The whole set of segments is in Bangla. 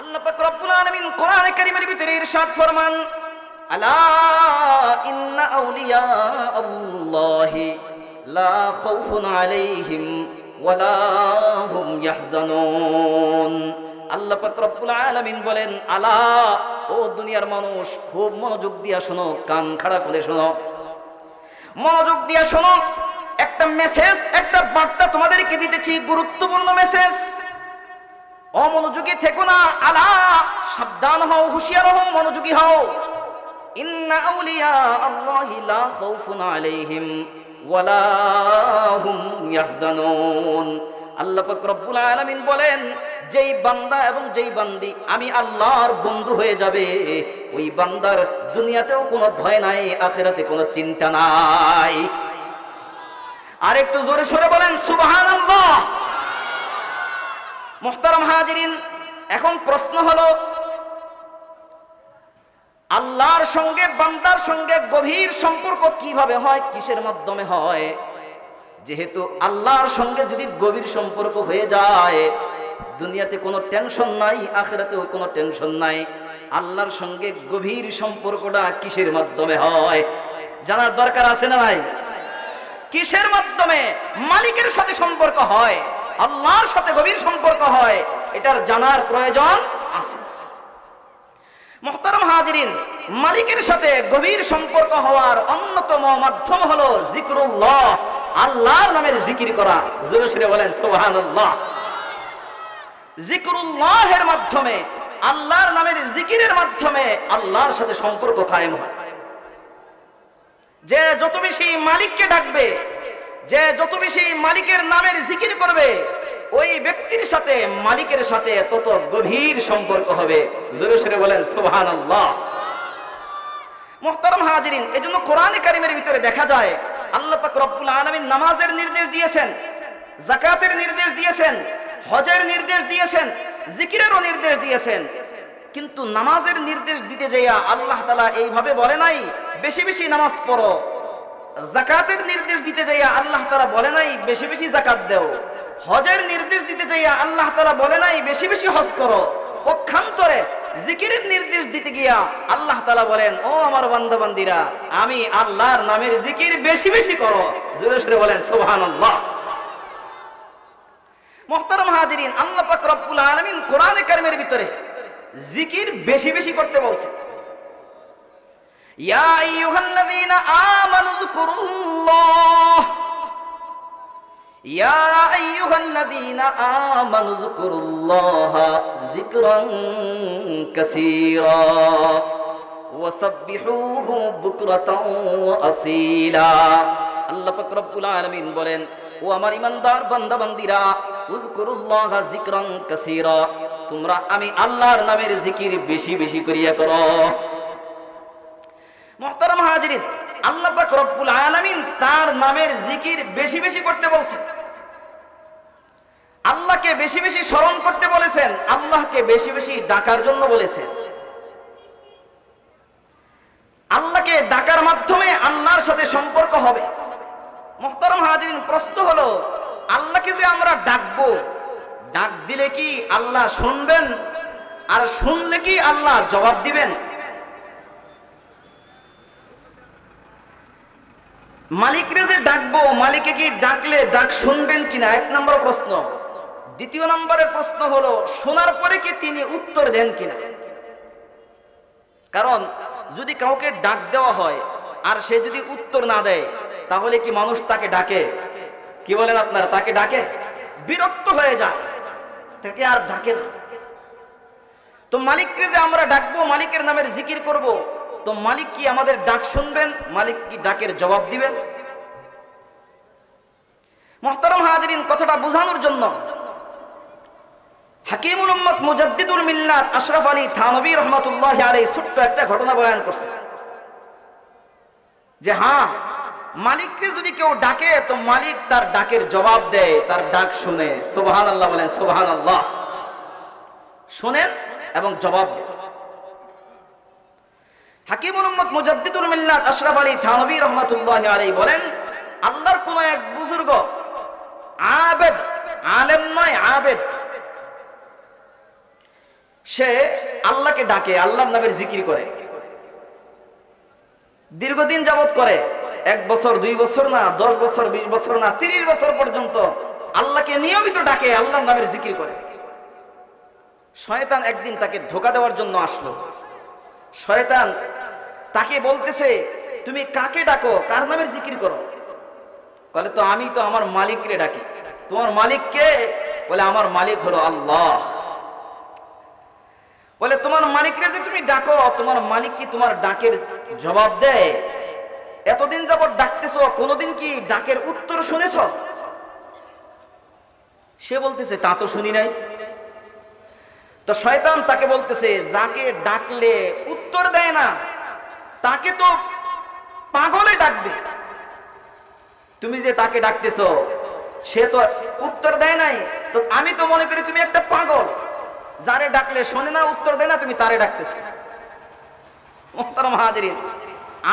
আল্লাহ পাক রব্বুল আলামিন কোরআনে কারীমের ভিতরে ইরশাদ ফরমান, আলা ইন্না আউলিয়া আল্লাহি লা খাউফুন আলাইহিম ওয়ালা হুম ইয়াহজানুন। আল্লাহ পাক রব্বুল আলামিন বলেন, আলা, ও দুনিয়ার মানুষ, খুব মনোযোগ দিয়া শোনো, কান খাড়া করে শোনো, মনোযোগ দিয়া শোনো। একটা মেসেজ, একটা বার্তা তোমাদেরকে দিতেছি, গুরুত্বপূর্ণ মেসেজ। অমনোযোগী থেকো না, আলা, সাবধান হও, হুঁশিয়ার হও, মনোযোগী হও। ইন্না আউলিয়া আল্লাহি লা খাউফুন আলাইহিম ওয়ালা হুম ইয়াহজানুন। আল্লাহ পাক রব্বুল আলামিন বলেন, যেই বান্দা এবং যেই বান্দি আমি আল্লাহর বন্ধু হয়ে যাবে, ওই বান্দার দুনিয়াতেও কোনো ভয় নাই, আখিরাতে কোনো চিন্তা নাই। আর একটু জোরে সরে বলেন সুবহানাল্লাহ। মুহতারাম হাজিরিন, এখন প্রশ্ন হলো, আল্লাহর সঙ্গে বান্দার সঙ্গে গভীর সম্পর্ক কিভাবে হয়, কিসের মাধ্যমে হয়? যেহেতু আল্লাহর সঙ্গে যদি গভীর সম্পর্ক হয়ে যায়, দুনিয়াতে কোনো টেনশন নাই, আখিরাতেও কোনো টেনশন নাই। আল্লাহর সঙ্গে গভীর সম্পর্কটা কিসের মাধ্যমে হয় জানার দরকার আছে না নাই? কিসের মাধ্যমে মালিকের সাথে সম্পর্ক হয়, আল্লাহর সাথে গভীর সম্পর্ক হয়, এটার জানার প্রয়োজন আছে। মুহতারাম হাজিরিন, মালিকের সাথে গভীর সম্পর্ক হওয়ার অন্যতম মাধ্যম হলো জিকরুল্লাহ, আল্লাহর নামের জিকির করা। জোরে সরে বলেন সুবহানাল্লাহ। জিকরুল্লাহের মাধ্যমে, আল্লাহর নামের জিকিরের মাধ্যমে আল্লাহর সাথে সম্পর্ক কায়েম হয়। যে যত বেশি মালিককে ডাকবে, যে যত বেশি মালিকের নামের জিকির করবে, ওই ব্যক্তির সাথে মালিকের সাথে তত গভীর সম্পর্ক হবে। জোরে সরে বলেন সুবহানাল্লাহ। মুহতারাম হাজিরিন, এজন্য কোরআনে কারীমের ভিতরে দেখা যায় আল্লাহ পাক রব্বুল আলামিন নামাজের নির্দেশ দিয়েছেন, যাকাতের নির্দেশ দিয়েছেন, হজের নির্দেশ দিয়েছেন, জিকিরেরও নির্দেশ দিয়েছেন। কিন্তু নামাজের নির্দেশ দিতে যাইয়া আল্লাহ তাআলা এইভাবে বলে নাই বেশি বেশি নামাজ পড়ো। যাকাতের নির্দেশ দিতে যাইয়া আল্লাহ তাআলা বলে নাই বেশি বেশি যাকাত দাও। হজের নির্দেশ দিতে যাইয়া আল্লাহ তাআলা বলে নাই বেশি বেশি হজ করো। পক্ষান্তরে জিকিরের নির্দেশ দিতে গিয়া আল্লাহ তাআলা বলেন, ও আমার বান্দা বান্দীরা, আমি আল্লাহর নামের জিকির বেশি বেশি করো। জোরে সরে বলেন সুবহানাল্লাহ। মুহতারাম হাজিরিন, আল্লাহ পাক রব্বুল আলামিন কোরআনে কারীমের ভিতরে জিকির বেশি বেশি করতে বলছে। ইয়া আইয়ুহাল্লাযীনা আমানু যকুরুল্লাহ, ইয়া আইয়ুহাল্লাযীনা আমানু যকুরুল্লাহা যিকরান কাসীরা ওয়াসাব্বিহুহু বুকরাতাও ওয়া আসীলা। আল্লাহ পাক রব্বুল আলামিন বলেন, ও আমার ইমানদার বান্দা বান্দীরা, উযকুরুল্লাহা যিকরান কাসীরা, তোমরা আমি আল্লাহর নামের জিকির বেশি বেশি করিয়া করো। মুহতারাম হাজিরিন, আল্লাহ পাক রব্বুল আলামিন তার নামের জিকির বেশি বেশি করতে বলেছেন। আল্লাহকে বেশি বেশি স্মরণ করতে বলেছেন, আল্লাহকে বেশি বেশি ডাকার জন্য বলেছেন। আল্লাহকে ডাকার মাধ্যমে আল্লাহর সাথে সম্পর্ক হবে। মুহতারাম হাজিরিন, প্রশ্ন হলো, আল্লাহকে যে আমরা ডাকবো, ডাক দিলে কি আল্লাহ শুনবেন? আর শুনলে কি আল্লাহ জবাব দিবেন? মালিকরে যে ডাকবো, মালিকে কি ডাকলে ডাক শুনবেন কিনা, এক নম্বর প্রশ্ন। দ্বিতীয় নম্বরের প্রশ্ন হলো, শোনার পরে কি তিনি উত্তর দেন কিনা। কারণ যদি কাউকে ডাক দেওয়া হয় আর সে যদি উত্তর না দেয়, তাহলে কি মানুষ তাকে ডাকে? কি বলেন আপনারা, তাকে ডাকে? বিরক্ত হয়ে যায়, তাকে আর ডাকে না। তো মালিককে যে আমরা ডাকবো, মালিকের নামের জিকির করব, তো মালিক কি আমাদের ডাক শুনবেন? মালিক কি ডাকের জবাব দিবেন? মুহতারাম হাজিরিন, কথাটা বোঝানোর জন্য হাকিমুল উম্মত মুজাদ্দিদুল মিল্লাত আশরাফ আলী থানভী রাহমাতুল্লাহি আলাইহি ছোট্ট একটা ঘটনা বয়ান করছে যে হ্যাঁ, মালিককে যদি কেউ ডাকে তো মালিক তার ডাকের জবাব দেয়, তার ডাক শুনে। সুবহানাল্লাহ বলেন সুবহানাল্লাহ। শুনেন এবং জবাব দেন। হাকিমুল উম্মত মুজাদ্দিদুল মিল্লাত আশরাফ আলী থানভী রাহমাতুল্লাহি আলাইহি বলেন, আল্লাহর কোন এক বুজুর্গ, আবেদ, আলেম নয়, আবেদ, সে আল্লাহকে ডাকে, আল্লাহর নামের জিকির করে, দীর্ঘদিন যাবত করে, 1 বছর 2 বছর না, 10 বছর 20 বছর না, 30 বছর পর্যন্ত আল্লাহকে নিয়মিত ডাকে, আল্লাহর নামের জিকির করে। শয়তান একদিন তাকে ধোঁকা দেওয়ার জন্য আসলো। শয়তান তাকে বলতেছে, তুমি কাকে ডাকো, কার নামের জিকির করো? বলে, তো আমি তো আমার মালিককে ডাকি। তোমার মালিক কে? বলে, আমার মালিক হলো আল্লাহ। বলে, তোমার মালিককে যে তুমি ডাকো, তোমার মালিক কি তোমার ডাকের জবাব দেয়? এতদিন যাবত ডাকতেছো, কোনদিন কি ডাকের উত্তর শুনেছ? সে বলতেছে, তা তো শুনি নাই। তো শয়তান তাকে বলতেছে, যাকে ডাকলে উত্তর দেয় না তাকে তো পাগলে ডাকবে। তুমি যে তাকে ডাকতেছো, সে তো উত্তর দেয় নাই, তো আমি তো মনে করি তুমি একটা পাগল। যারে ডাকলে শোনে না, উত্তর দেয় না, তুমি তারে ডাকতেছো। মুহতারাম হাজিরিন,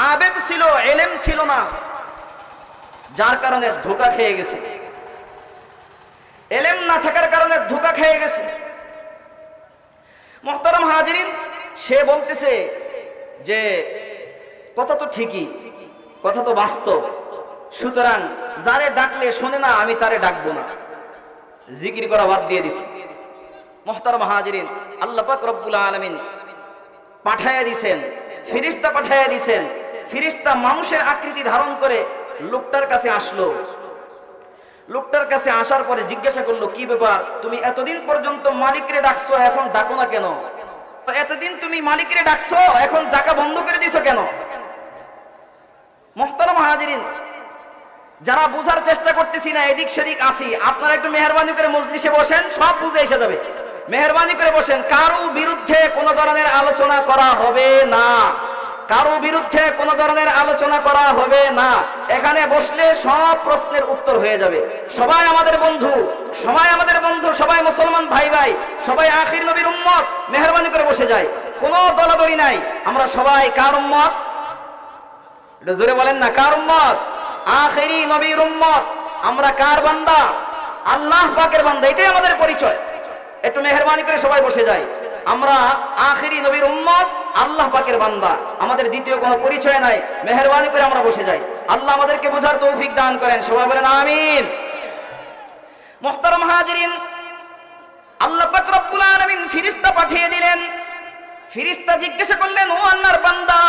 আবেদ ছিল, ইলম ছিল না, যার কারণে ধোঁকা খেয়ে গেছে। ইলম না থাকার কারণে ধোঁকা খেয়ে গেছে। মুহতারাম হাজিরিন, সে বলতেছে যে কথা তো ঠিকই, কথা তো বাস্তব, সুতরাং যারে ডাকলে শোনে না আমি তারে ডাকবো না, জিকির করা বাদ দিয়ে দিছি। মুহতারাম হাজিরিন, আল্লাহ পাক রব্বুল আলামিন পাঠায়া দিয়েছেন, ফেরেশতা পাঠায়া দিয়েছেন। ফেরেশতা মানুষের আকৃতি ধারণ করে লোকটার কাছে আসলো। লোকটার কাছে আসার পরে জিজ্ঞাসা করলো, কি ব্যাপার, তুমি এতদিন পর্যন্ত মালিকরে ডাকছো, এখন ডাকো না কেন? এতদিন তুমি মালিকরে ডাকছো, এখন ডাকা বন্ধ করে দিছো কেন? মুহতারাম হাজিরিন, যারা বুঝার চেষ্টা করতেছি না, এদিক সেদিক আসি, আপনারা একটু মেহরবানি করে মজলিসে বসেন, সব বুঝে এসে যাবে। মেহরবানি করে বসেন, কারো বিরুদ্ধে কোন ধরনের আলোচনা করা হবে না, কারো বিরুদ্ধে কোন ধরনের আলোচনা করা হবে না। এখানে বসলে সব প্রশ্নের উত্তর হয়ে যাবে। সবাই আমাদের বন্ধু, সবাই আমাদের বন্ধু, সবাই মুসলমান ভাই ভাই, সবাই আখির নবীর উম্মত। মেহরবানি করে বসে যায়, কোনো দলাদলি নাই। আমরা সবাই কার উম্মত? এটা জোরে বলেন না, কার উম্মত? আখিরি নবীর উম্মত। আমরা কার বান্দা? আল্লাহ পাকের বান্দা, এটাই আমাদের পরিচয়। একটু মেহরবানি করে সবাই বসে যায়। আমরা আখিরি নবীর উম্মত, আল্লাহ পাকের বান্দা, আমাদের দ্বিতীয় কোনো পরিচয় নাই। মেহরবানি করে আমরা বসে যাই। আল্লাহ আমাদেরকে বোঝার তৌফিক দান করেন, সবাই বলেন আমিন। মুহতারাম হাজিরিন, আল্লাহ পাক রব্বুল আলামিন ফেরেশতা পাঠিয়ে দিলেন। ফেরেশতা জিজ্ঞাসা করলেন, ও আল্লাহর বান্দা,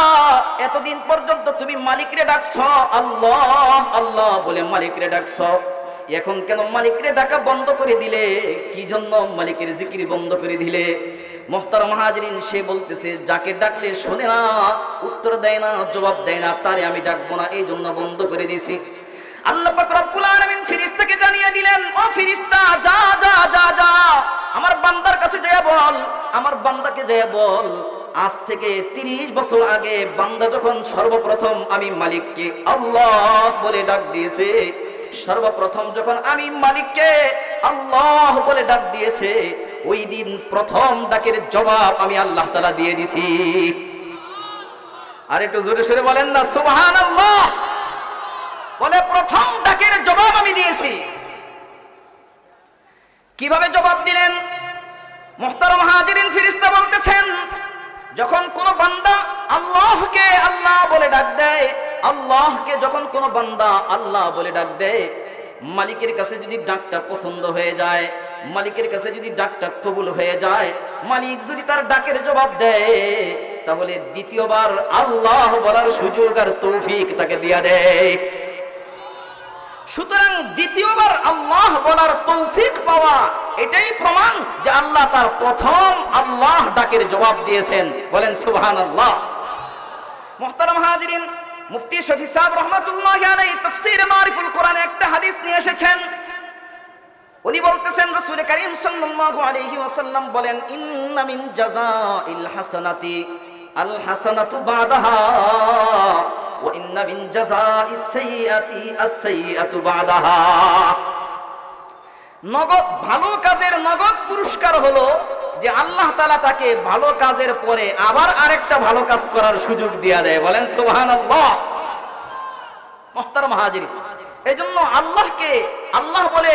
এতদিন পর্যন্ত তুমি মালিকরে ডাকছো, আল্লাহ আল্লাহ বলে মালিকরে ডাকছো, এখন কেন মালিকরে ডাকা বন্ধ করে দিলে? কি জন্য মালিকের জিকির বন্ধ করে দিলে? মুহতারাম হাজিরিন, সে বলতেছে, যাকে ডাকলে শোনে না, উত্তর দেয় না, জবাব দেয় না, তারে আমি ডাকবো না, এই জন্য বন্ধ করে দিছি। আল্লাহ পাক রব্বুল আলামিন ফেরেশতাকে জানিয়ে দিলেন, ও ফেরেশতা, যা যা যা যা, আমার বান্দার কাছে যেয়ে বল, আমার বান্দাকে যেয়ে বল, আজ থেকে 30 বছর আগে বান্দা যখন সর্বপ্রথম আমি মালিককে আল্লাহ বলে ডাক দিয়েছে, সর্বপ্রথম যখন আমি মালিককে আল্লাহ বলে ডাক দিয়েছে, ওই দিন প্রথম ডাকের জবাব আমি আল্লাহ তাআলা দিয়ে দিছি। আর একটু জোরে সোরে বলেন না সুবহানাল্লাহ। বলে, প্রথম ডাকের জবাব আমি দিয়েছি। কিভাবে জবাব দিলেন? মুহতারাম হাজিরিন, ফেরেশতা বলতেছেন, যখন কোন বান্দা আল্লাহকে আল্লাহ বলে ডাক দেয়, আল্লাহকে যখন কোন বান্দা আল্লাহ বলে ডাক দেয়, মালিকের কাছে যদি ডাকটা পছন্দ হয়ে যায়, মালিকের কাছে যদি ডাকটা কবুল হয়ে যায়, মালিক যদি তার ডাকের জবাব দেয়, তাহলে দ্বিতীয়বার আল্লাহ বলার সুযোগ আর তৌফিক তাকে দিয়া দেয়। সুতরাং দ্বিতীয়বার আল্লাহ বলার তৌফিক পাওয়া, এটাই প্রমাণ যে আল্লাহ তার প্রথম আল্লাহ ডাকের জবাব দিয়েছেন। বলেন সুবহানাল্লাহ। মুহতারাম হাজিরিন, মুফতি শফি সাহেব রাহমাতুল্লাহি আলাইহি তাফসীরে মারিফুল কোরআনে একটা হাদিস নিয়ে এসেছেন। উনি বলতেছেন, রাসূল কারীম সাল্লাল্লাহু আলাইহি ওয়াসাল্লাম বলেন, ইন্না মিন জাযাইল হাসানাতি আল হাসানাতু বাদাহা ওয়া ইন্না মিন জাযাইস সাইয়্যাতি আস সাইয়্যাতু বাদাহা। নগদ ভালো কাজের নগদ পুরস্কার হলো যে আল্লাহ তাআলা তাকে ভালো কাজের পরে আবার আরেকটা ভালো কাজ করার সুযোগ দিয়া দেয়। বলেন সুবহানাল্লাহ। মুহতারাম হাজিরিন, এজন্য আল্লাহকে আল্লাহ বলে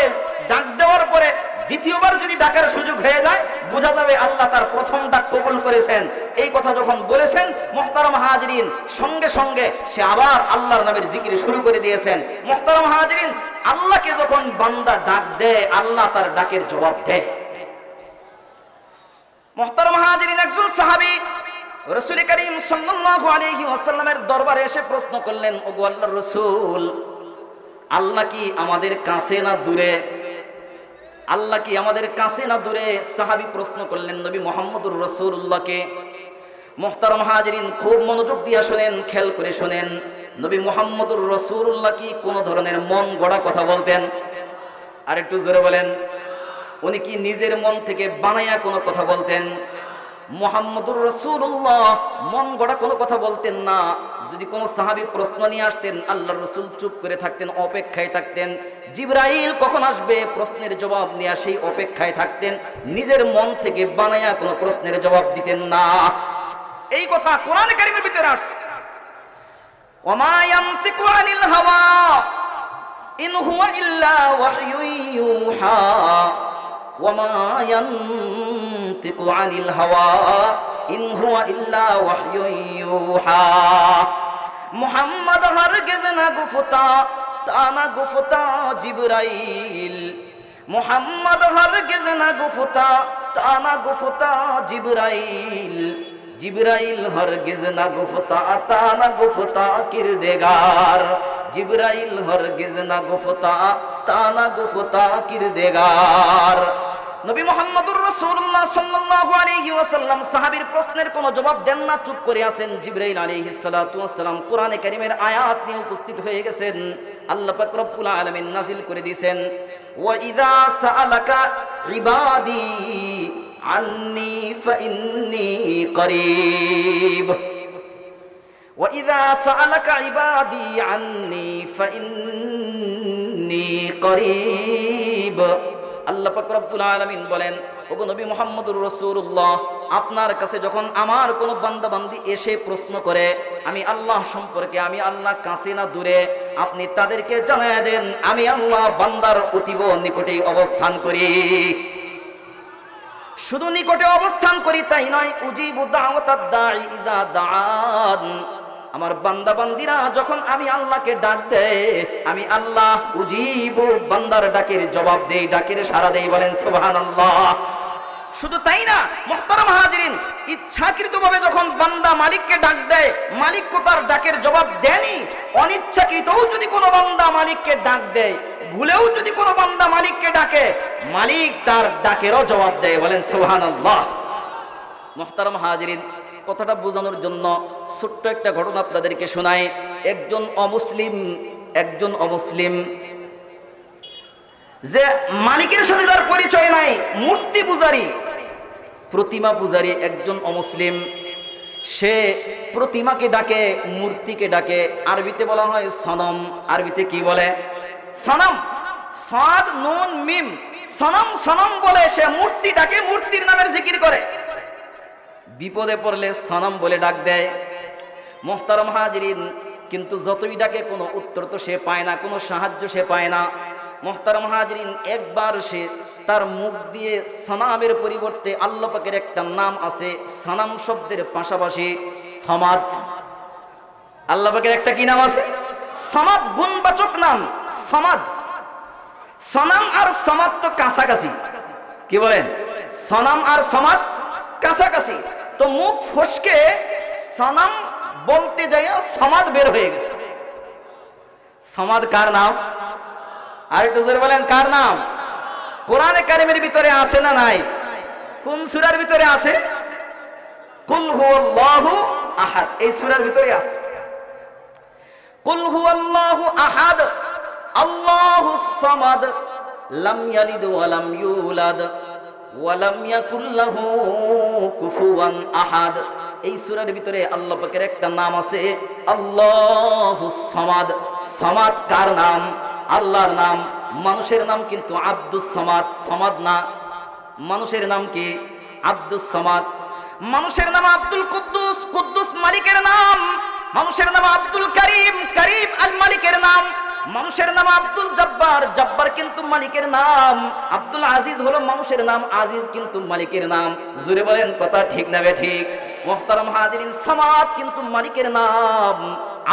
ডাক দেওয়ার পরে দ্বিতীয়বার যদি ডাকার সুযোগ হয়ে যায় বোঝা যাবে আল্লাহ তার প্রথম ডাক কবুল করেছেন। এই কথা যখন বলেছেন মুহতারাম হাজিরিন, সঙ্গে সঙ্গে সে আবার আল্লাহর নামের জিকির শুরু করে দিয়েছেন। মুহতারাম হাজিরিন, আল্লাহকে যখন বান্দা ডাক দেয় আল্লাহ তার ডাকের জবাব দেয়। মুহতারাম হাজিরিন, একজন সাহাবী রাসূল করিম সাল্লাল্লাহু আলাইহি ওয়াসাল্লামের দরবারে এসে প্রশ্ন করলেন, ওগো আল্লাহর রাসূল, আল্লাহ কি আমাদের কাছে না দূরে? আল্লাহ কি আমাদের কাছে না দূরে? সাহাবী প্রশ্ন করলেন নবী মুহাম্মদুর রাসূলুল্লাহকে। মুহতারাম হাজিরিন, খুব মনোযোগ দিয়ে শুনেন, খেয়াল করে শুনেন। নবী মুহাম্মদুর রাসূলুল্লাহ কি কোনো ধরনের মন গড়া কথা বলতেন? আর একটু জোরে বলেন। উনি কি নিজের মন থেকে বানায়া কোনো কথা বলতেন? মুহাম্মদুর রাসূলুল্লাহ মন গড়া কোনো কথা বলতেন না। যদি কোনো সাহাবী প্রশ্ন নিয়ে আসতেন আল্লাহর রাসূল চুপ করে থাকতেন, অপেক্ষায় থাকতেন। জিবরাইল কখন আসবে প্রশ্নের জবাব নিয়ে সেই অপেক্ষায় থাকতেন। নিজের মন থেকে বানায়া কোনো প্রশ্নের জবাব দিতেন না। এই কথা কোরআন কারীমের ভিতরে আসছে, ওমা ইয়ানতিকু আনিল হাওয়া ইন হুয়া ইল্লা ওয়াহয়ুন ইউহা ওমা ইয়ানতিকু আনিল হাওয়া ইন হুয়া ইল্লা ওয়াহয়ুন ইউহা। মুহাম্মদ হরগিজ না গুফতা তানা গুফতা জিবরাইল। মুহাম্মদ হরগিজ না গুফতা তানা গুফতা জিবরাইল। জিবরাইল হরগিজ না গুফতা তানা গুফতা কিরদেগার। জিবরাইল হরগিজ না গুফতা তানা গুফতা কিরদেগার। নবী মুহাম্মদুর রাসূলুল্লাহ সাল্লাল্লাহু আলাইহি ওয়াসাল্লাম সাহাবীর প্রশ্নের কোনো জবাব দেন না, চুপ করে আছেন। জিবরাইল আলাইহিস সালাতু ওয়াস সালাম কোরআনে কারীমের আয়াত নিয়ে উপস্থিত হয়ে গেছেন। আল্লাহ পাক রব্বুল আলামিন নাযিল করে দিয়েছেন, ওয়া ইযা সাআলাকা ইবাদি আন্নী ফাইন্নী করিব। ওয়া ইযা সাআলাকা ইবাদি আন্নী ফাইন্নী করিব। আল্লাহ পাক রব্বুল আলামিন বলেন, ওগো নবী মুহাম্মদুর রাসূলুল্লাহ, আপনার কাছে যখন আমার কোন বান্দা বান্দি এসে প্রশ্ন করে আমি আল্লাহ সম্পর্কে, আমি আল্লাহ কাছে না দূরে, আপনি তাদেরকে জানায়া দেন আমি আল্লাহ বান্দার অতীব নিকটেই অবস্থান করি। শুধু নিকটে অবস্থান করি তাই নয়, উজিবু দাওয়াতাদ দাঈ ইযা দাআন। আমার বান্দা বান্দিরা যখন আমি আল্লাহকে ডাক দেয় আমি আল্লাহ উজিবু, বান্দার ডাকের জবাব দেই, ডাকের সাড়া দেই। বলেন সুবহানাল্লাহ। শুধু তাই না মুহতারাম হাজিরিন, ইচ্ছাকৃতভাবে যখন বান্দা মালিককে ডাক দেয় মালিক তো তার ডাকের জবাব দেয়নি। অনিচ্ছাকৃতও যদি কোনো বান্দা মালিককে ডাক দেয়, ভুলেও যদি কোনো বান্দা মালিককে ডাকে, মালিক তার ডাকেরও জবাব দেয়। বলেন সুবহানাল্লাহ। মুহতারাম হাজিরিন, কথাটা বোঝানোর জন্য ছোট্ট একটা ঘটনা আপনাদেরকে শোনাই। একজন অমুসলিম যে মালিকের সাথে তার পরিচয় নাই, মূর্তি পূজারী, প্রতিমা পূজারী একজন অমুসলিম, সে প্রতিমাকে ডাকে, মূর্তিকে ডাকে। আরবিতে বলা হয় সনম। আরবিতে কি বলে? সনম। সাদ নুন মিম, সনম সনম বলে সে মূর্তি ডাকে, মূর্তির নামের জিকির করে। বিপদে পড়লে সনম বলে ডাক দেয়। মুহতারাম হাজিরিন, কিন্তু যতই ডাকে কোনো উত্তর তো সে পায় না, কোনো সাহায্য সে পায় না। মুহতারাম হাজিরিন, একবার সে তার মুখ দিয়ে সনামের পরিবর্তে আল্লাহ পাকের একটা নাম আছে, সনাম শব্দের পাশাপাশি সমাদ। আল্লাহ পাকের একটা কি নাম আছে? সমাদ, গুণবাচক নাম সমাদ। সনাম আর সমাদ তো কাছাকাছি, কি বলেন? সনাম আর সমাদ কাছাকাছি। তো মুখ ফসকে সনাম বলতে যাইয়া সমাদ বের হয়ে গেছে। সমাদ কার নাম? আর একটু জোরে বলেন, কার নাম? কোরআনে কারিমের ভিতরে আছে না নাই? কোন সূরার ভিতরে আছে? কুল হুয়াল্লাহু আহাদ, এই সূরার ভিতরে আছে। কুল হুয়াল্লাহু আহাদ আল্লাহুস সামাদ লাম ইয়ালিদ ওয়া লাম ইউলাদ ওয়া লাম ইয়াকুল লাহু কুফুয়ান আহাদ। এই সূরার ভিতরে আল্লাহ পাকের একটা নাম আছে আল্লাহুস সামাদ। সামাদ কার নাম? আল্লাহর নাম। মানুষের নাম কিন্তু আব্দুস সামাদ, সামাদ না। মানুষের নাম কি? আব্দুস সামাদ। মানুষের নাম আব্দুল কুদ্দুস, কুদ্দুস মালিকের নাম। মানুষের নাম আব্দুল করিম, করিম আল মালিকের নাম। মানুষের নাম আব্দুল জব্বার, জব্বার কিন্তু মালিকের নাম। আব্দুল আজিজ হলো মানুষের নাম, আজিজ কিন্তু মালিকের নাম। জোরে বলেন কথা ঠিক না ঠিক? মুহতারাম হাজিরিন, সামাদ কিন্তু মালিকের নাম,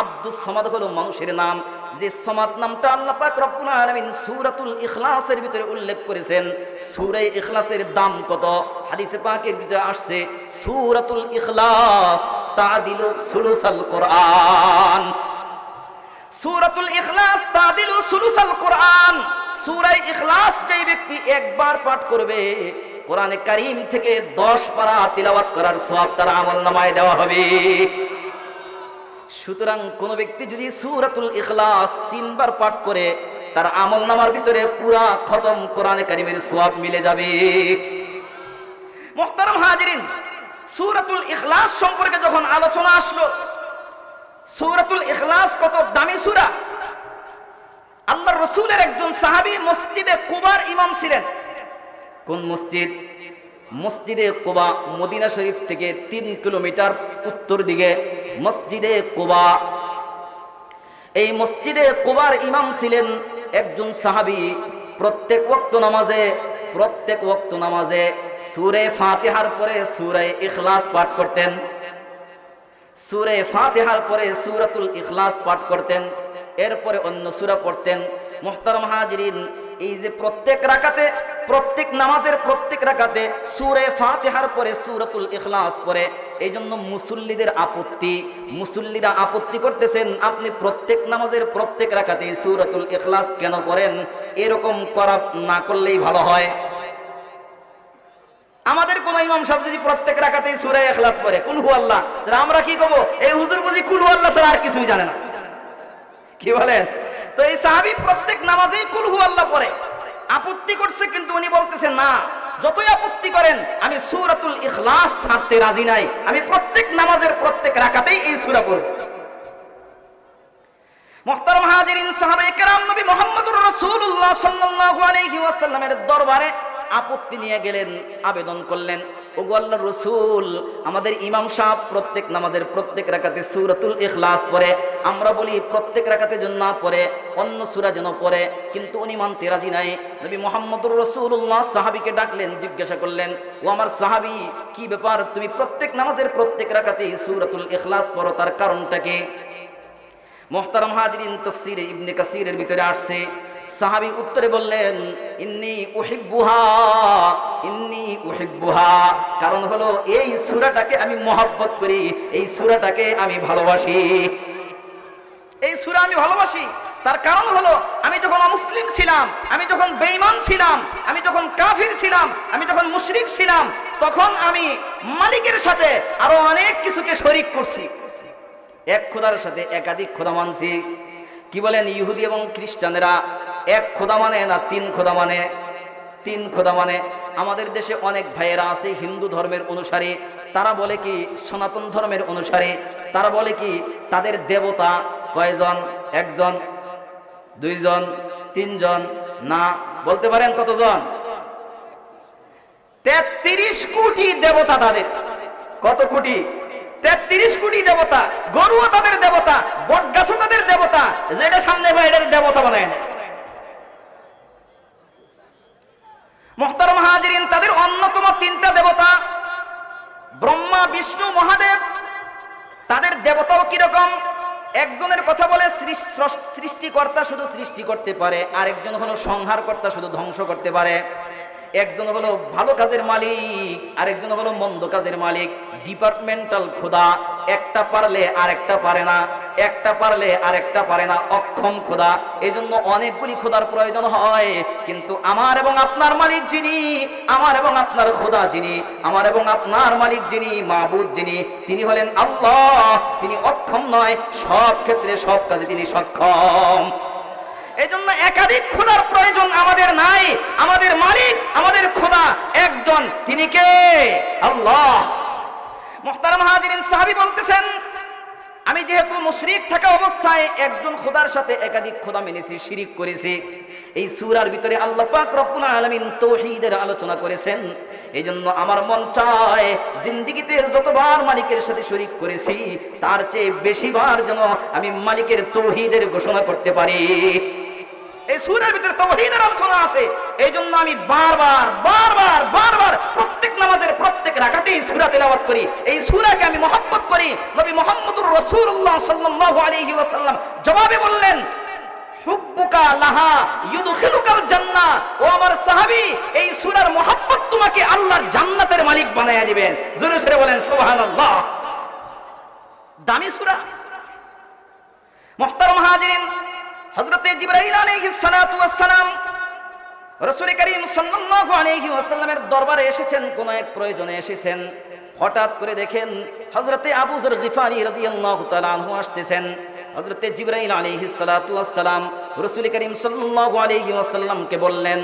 আব্দুস সামাদ হলো মানুষের নাম। যে সামাদ নামটা আল্লাহ পাক রব্বুল আলামিন সূরাতুল ইখলাসের ভিতরে উল্লেখ করেছেন। সূরা ইখলাসের দাম কত? হাদিসে পাকের ভিতরে আসছে সূরাতুল ইখলাস তাদিলু সুলুসাল কোরআন। সূরাতুল ইখলাস তাদিলু সুলুসাল কোরআন। সূরা ইখলাস যে ব্যক্তি একবার পাঠ করবে, কোরআনে কারীম থেকে 10 পারা তিলাওয়াত করার সওয়াব তার আমলনামায় দেওয়া হবে। সুতরাং কোন ব্যক্তি যদি সূরাতুল ইখলাস 3 বার পাঠ করে, তার আমলনামার ভিতরে পুরা খতম কোরআনে কারীমের সওয়াব মিলে যাবে। মুহতারাম হাজিরিন, সূরাতুল ইখলাস সম্পর্কে যখন আলোচনা আসলো, সূরাতুল ইখলাস কত দামি সূরা। আল্লাহর রাসূলের একজন সাহাবী মসজিদে কুবার ইমাম ছিলেন। কোন মসজিদ? মসজিদে কুবা, মদিনা শরীফ থেকে 3 কিলোমিটার উত্তর দিকে মসজিদে কুবা। এই মসজিদে কুবার ইমাম ছিলেন একজন সাহাবী। প্রত্যেক ওয়াক্ত নামাজে সূরা ফাতিহার পরে সূরা ইখলাস পাঠ করতেন। সূরা ফাতিহার পরে সূরাতুল ইখলাস পাঠ করতেন, এরপরে অন্য সূরা পড়তেন। মুহতারাম হাজিরিন, এই যে প্রত্যেক নামাজের প্রত্যেক রাকাতে সূরা ফাতিহার পরে সূরাতুল ইখলাস পড়ে, এই জন্য মুসল্লিরা আপত্তি করতেছেন, আপনি প্রত্যেক নামাজের প্রত্যেক রাকাতে সূরাতুল ইখলাস কেন পড়েন? এরকম করা না করলেই ভালো হয়। আমাদের কোন ইমাম সাহেব যদি প্রত্যেক রাকাতেই সূরা ইখলাস পড়ে, কুল হু আল্লাহ, আমরা কি করব? এই হুজুর বুঝি কুল হু আল্লাহ ছাড়া আর কিছুই জানে না, কি বলেন? তো এই সাহাবী প্রত্যেক নামাজেই কুল হু আল্লাহ পড়ে। আপত্তি করছে, কিন্তু উনি বলতেছেন না, যতই আপত্তি করেন আমি সূরাতুল ইখলাস ছাড়তে রাজি নাই, আমি প্রত্যেক নামাজের প্রত্যেক রাকাতেই এই সূরা পড়ব। মুহতারাম হাজিরিন, সাহাবায়ে কেরাম নবী মুহাম্মদুর রাসূলুল্লাহ সাল্লাল্লাহু আলাইহি ওয়াসাল্লামের দরবারে আপত্তি নিয়ে গেলেন, আবেদন করলেন, ওগো আল্লাহর রাসূল, আমাদের ইমাম সাহেব প্রত্যেক নামাজের প্রত্যেক রাকাতে সূরাতুল ইখলাস পড়ে, আমরা বলি প্রত্যেক রাকাতে যেন না পড়ে, অন্য সূরা যেন পড়ে, কিন্তু উনি মানতে রাজি নাই। নবী মুহাম্মদুর রাসূলুল্লাহ সাহাবীকে ডাকলেন, জিজ্ঞাসা করলেন, ও আমার সাহাবী, কি ব্যাপার, তুমি প্রত্যেক নামাজের প্রত্যেক রাকাতে সূরাতুল ইখলাস পড়ো, তার কারণটা কি? মুহতারাম হাজিরিন, তাফসীরে ইবনে কাসীরের ভিতরে আসছে, সাহাবী উত্তরে বললেন, ইন্নী উহিব্বুহা, কারণ হলো এই সূরাটাকে আমি মহব্বত করি, এই সূরাটাকে আমি ভালোবাসি, এই সূরা আমি ভালোবাসি। তার কারণ হলো, আমি যখন অমুসলিম ছিলাম, আমি যখন বেঈমান ছিলাম, আমি যখন কাফির ছিলাম, আমি যখন মুশরিক ছিলাম, তখন আমি মালিকের সাথে আরো অনেক কিছুকে শরীক করছি, এক খোদার সাথে একাধিক খোদা মানছি। কি বলেন? ইহুদি এবং খ্রিস্টানেরা এক খোদা মানে না 3 খোদা মানে? 3 খোদা মানে। আমাদের দেশে অনেক ভাইয়েরা আছে হিন্দু ধর্মের অনুসারী, তারা বলে কি সনাতন ধর্মের অনুসারী, তারা বলে কি তাদের দেবতা কয়জন? 1 জন, 2 জন, 3 জন? না, বলতে পারেন কতজন? 33 কোটি দেবতা তাদের। কত কোটি? 33 কোটি দেবতা। গরুও তাদের দেবতা, বটগাছও তাদের দেবতা, যেটা সামনে ভাই এটার দেবতা বানায় না। মুহতারাম হাজিরিন, তাদের অন্যতম 3টা দেবতা, ব্রহ্মা, বিষ্ণু, মহাদেব। তাদের দেবতাও কিরকম? একজনের কথা বলে সৃষ্টিকর্তা শুধু সৃষ্টি করতে পারে, আরেকজন হলো সংহারকর্তা, শুধু ধ্বংস করতে পারে। একজন হলো ভালো কাজের মালিক, আরেকজন হলো মন্দ কাজের মালিক। ডিপার্টমেন্টাল খোদা, একটা পারলে আরেকটা পারে না, একটা পারলে আরেকটা পারে না, অক্ষম খোদা। এই জন্য অনেকগুলি খোদার প্রয়োজন হয়, কিন্তু আমার এবং আপনার মালিক যিনি, আমার এবং আপনার খোদা যিনি, আমার এবং আপনার মালিক যিনি, মাবুদ যিনি, তিনি হলেন আল্লাহ। তিনি অক্ষম নয়, সব ক্ষেত্রে সব কাজে তিনি সক্ষম। এই জন্য একাধিক খোদার প্রয়োজন আমাদের নাই। আমাদের মালিক, আমাদের খোদা একজন, তিনি কে? আল্লাহ। মুহতারাম হাজিরিন, সাহাবী বলতেছেন, আমি যেহেতু মুশরিক থাকা অবস্থায় একজন খোদার সাথে একাধিক খোদা মেনেছি, শিরিক করেছি, এই সূরার ভিতরে আল্লাহ পাক রব্বুল আলামিন তাওহীদের আলোচনা করেছেন। এইজন্য আমার মন চায় জিন্দেগিতে যতবার মালিকের সাথে শরীক করেছি তার চেয়ে বেশিবার যেন আমি মালিকের তাওহীদের ঘোষণা করতে পারি। এই সূরার ভিতরে তাওহীদের আলোচনা আছে। এইজন্য আমি বারবার প্রত্যেক নামাজের প্রত্যেক রাকাতেই সূরা তেলাওয়াত করি। এই সূরাকে আমি মহব্বত করি। নবী মুহাম্মদুর রাসূলুল্লাহ সাল্লাল্লাহু আলাইহি ওয়াসাল্লাম জবাবে বললেন, হুব্বুকা লাহা ইউদখিলুকাল জান্নাহ। ও আমার সাহাবী, এই সূরার মহব্বত তোমাকে আল্লাহর জান্নাতের মালিক বানায়া দিবেন। জোরে জোরে বলেন সুবহানাল্লাহ। দামি সূরা। মুহতারাম হাজিরিন, হযরতে জিবরাইল আলাইহিস সালাতু ওয়াস সালাম রাসূল করিম সাল্লাল্লাহু আলাইহি ওয়াসাল্লামের দরবারে এসেছেন, কোন এক প্রয়োজনে এসেছেন। হঠাৎ করে দেখেন হযরতে আবু যর গিফারি রাদিয়াল্লাহু তাআলা আনহু আসতেছেন। হযরতে জিবরাইল আলাইহিস সালাতু ওয়াস সালাম রাসূল করিম সাল্লাল্লাহু আলাইহি ওয়াসাল্লামকে বললেন,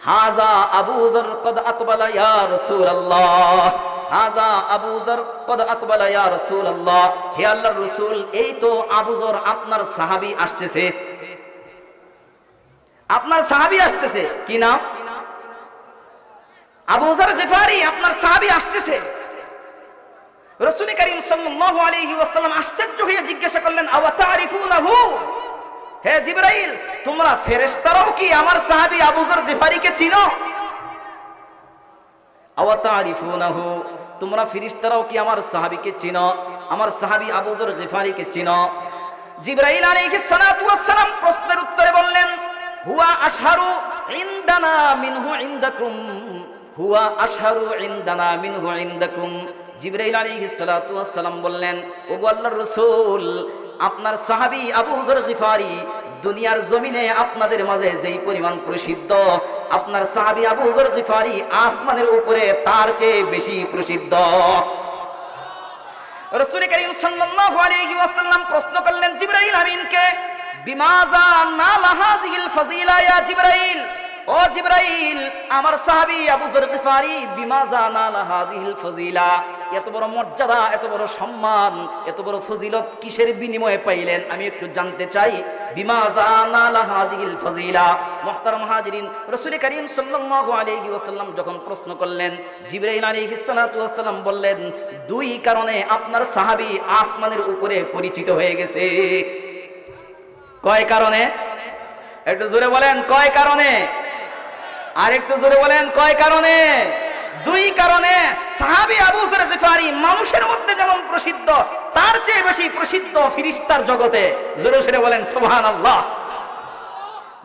হাযা আবু যর কদ আকবালা ইয়া রাসূলুল্লাহ, হাযা আবু যর কদ আকবালা ইয়া রাসূলুল্লাহ। হে আল্লাহর রাসূল, এই তো আবু যর আপনার সাহাবী আসতেছে। আপনার সাহাবী আসতেছে। কি নাম? আবু যর গিফারি, আপনার সাহাবী আসতেছে। রাসূল করিম সাল্লাল্লাহু আলাইহি ওয়াসাল্লাম আশ্চর্য হয়ে জিজ্ঞাসা করলেন, আওয়া তারিফুনাহু? হে জিবরাইল, তোমরা ফেরেশতারাও কি আমার সাহাবী আবু যর গিফারিকে চিনো? আওয়া তারিফুনাহু, তোমরা ফেরেশতারাও কি আমার সাহাবীকে চিনো? আমার সাহাবী আবু যর গিফারিকে চিনো? জিবরাইল আলাইহিস সালাতু ওয়াস সালাম প্রশ্নের উত্তরে বললেন, হুয়া আশহারু ইনদানা মিনহু ইনদাকুম, হুয়া আশহারু ইনদানা মিনহু ইনদাকুম। জিবরাইল আলাইহিস সালাতু ওয়াস সালাম বললেন, ওগো আল্লাহর রাসূল, আপনার সাহাবী আবু যর গিফারি দুনিয়ার জমিনে আপনাদের মাঝে যেই পরিমাণ প্রসিদ্ধ, আপনার সাহাবী আবু যর গিফারি আসমানের উপরে তার চেয়ে বেশি প্রসিদ্ধ। রাসূল করিম সাল্লাল্লাহু আলাইহি ওয়াসাল্লাম প্রশ্ন করলেন জিবরাইল আমিনকে, বিমাযা নালা হাযিহিল ফাযিলা ইয়া জিবরাইল? ও জিবরাইল, আমার সাহাবী আবু যর গিফারি বিমাযা নালা হাযিহিল ফাযিলা, এত বড় মর্যাদা, এত বড় সম্মান, এত বড় ফজিলত কিসের বিনিময়ে পাইলেন? আমি একটু জানতে চাই। বিমাযা নালা হাযিহিল ফাযিলা। মুহতারাম হাজিরিন, রাসূল করিম সাল্লাল্লাহু আলাইহি ওয়াসাল্লাম যখন প্রশ্ন করলেন, জিবরাইল আলাইহিস সালাতু ওয়াস সালাম বললেন, দুই কারণে আপনার সাহাবী আসমানের উপরে পরিচিত হয়ে গেছে। কয় কারণে? একটু জোরে বলেন, কয় কারণে? আর একটু জোরে বলেন, কয় কারণে? দুই কারণে। সাহাবী আবু যর গিফারি মানুষের মধ্যে যেমন প্রসিদ্ধ, তার চেয়ে বেশি প্রসিদ্ধ ফেরেশতার জগতে। জোরে জোরে বলেন সুবহানাল্লাহ।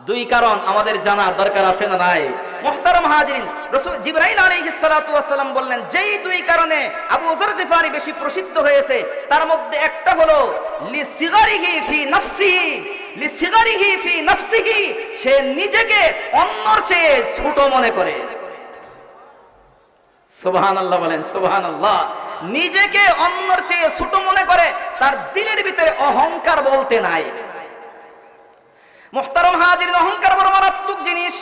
দুই কারণ আমাদের জানার দরকার আছে না নাই? মুহতারাম হাজিরিন, রাসূল জিবরাইল আলাইহিস সালাতু ওয়াস সালাম বললেন, যেই দুই কারণে আবু যর গিফারি বেশি প্রসিদ্ধ হয়েছে তার মধ্যে একটা হলো লিসিগারিহি ফি নাফসিহি, লিসিগারিহি ফি নাফসিহি, সে নিজেকে অন্যর চেয়ে ছোট মনে করে। সুবহানাল্লাহ বলেন সুবহানাল্লাহ। নিজেকে অন্যর চেয়ে ছোট মনে করে, তার দিলের ভিতরে অহংকার বলতে নাই। মুহতারাম হাজিরিন, অহংকার বড় মারাত্মক জিনিস।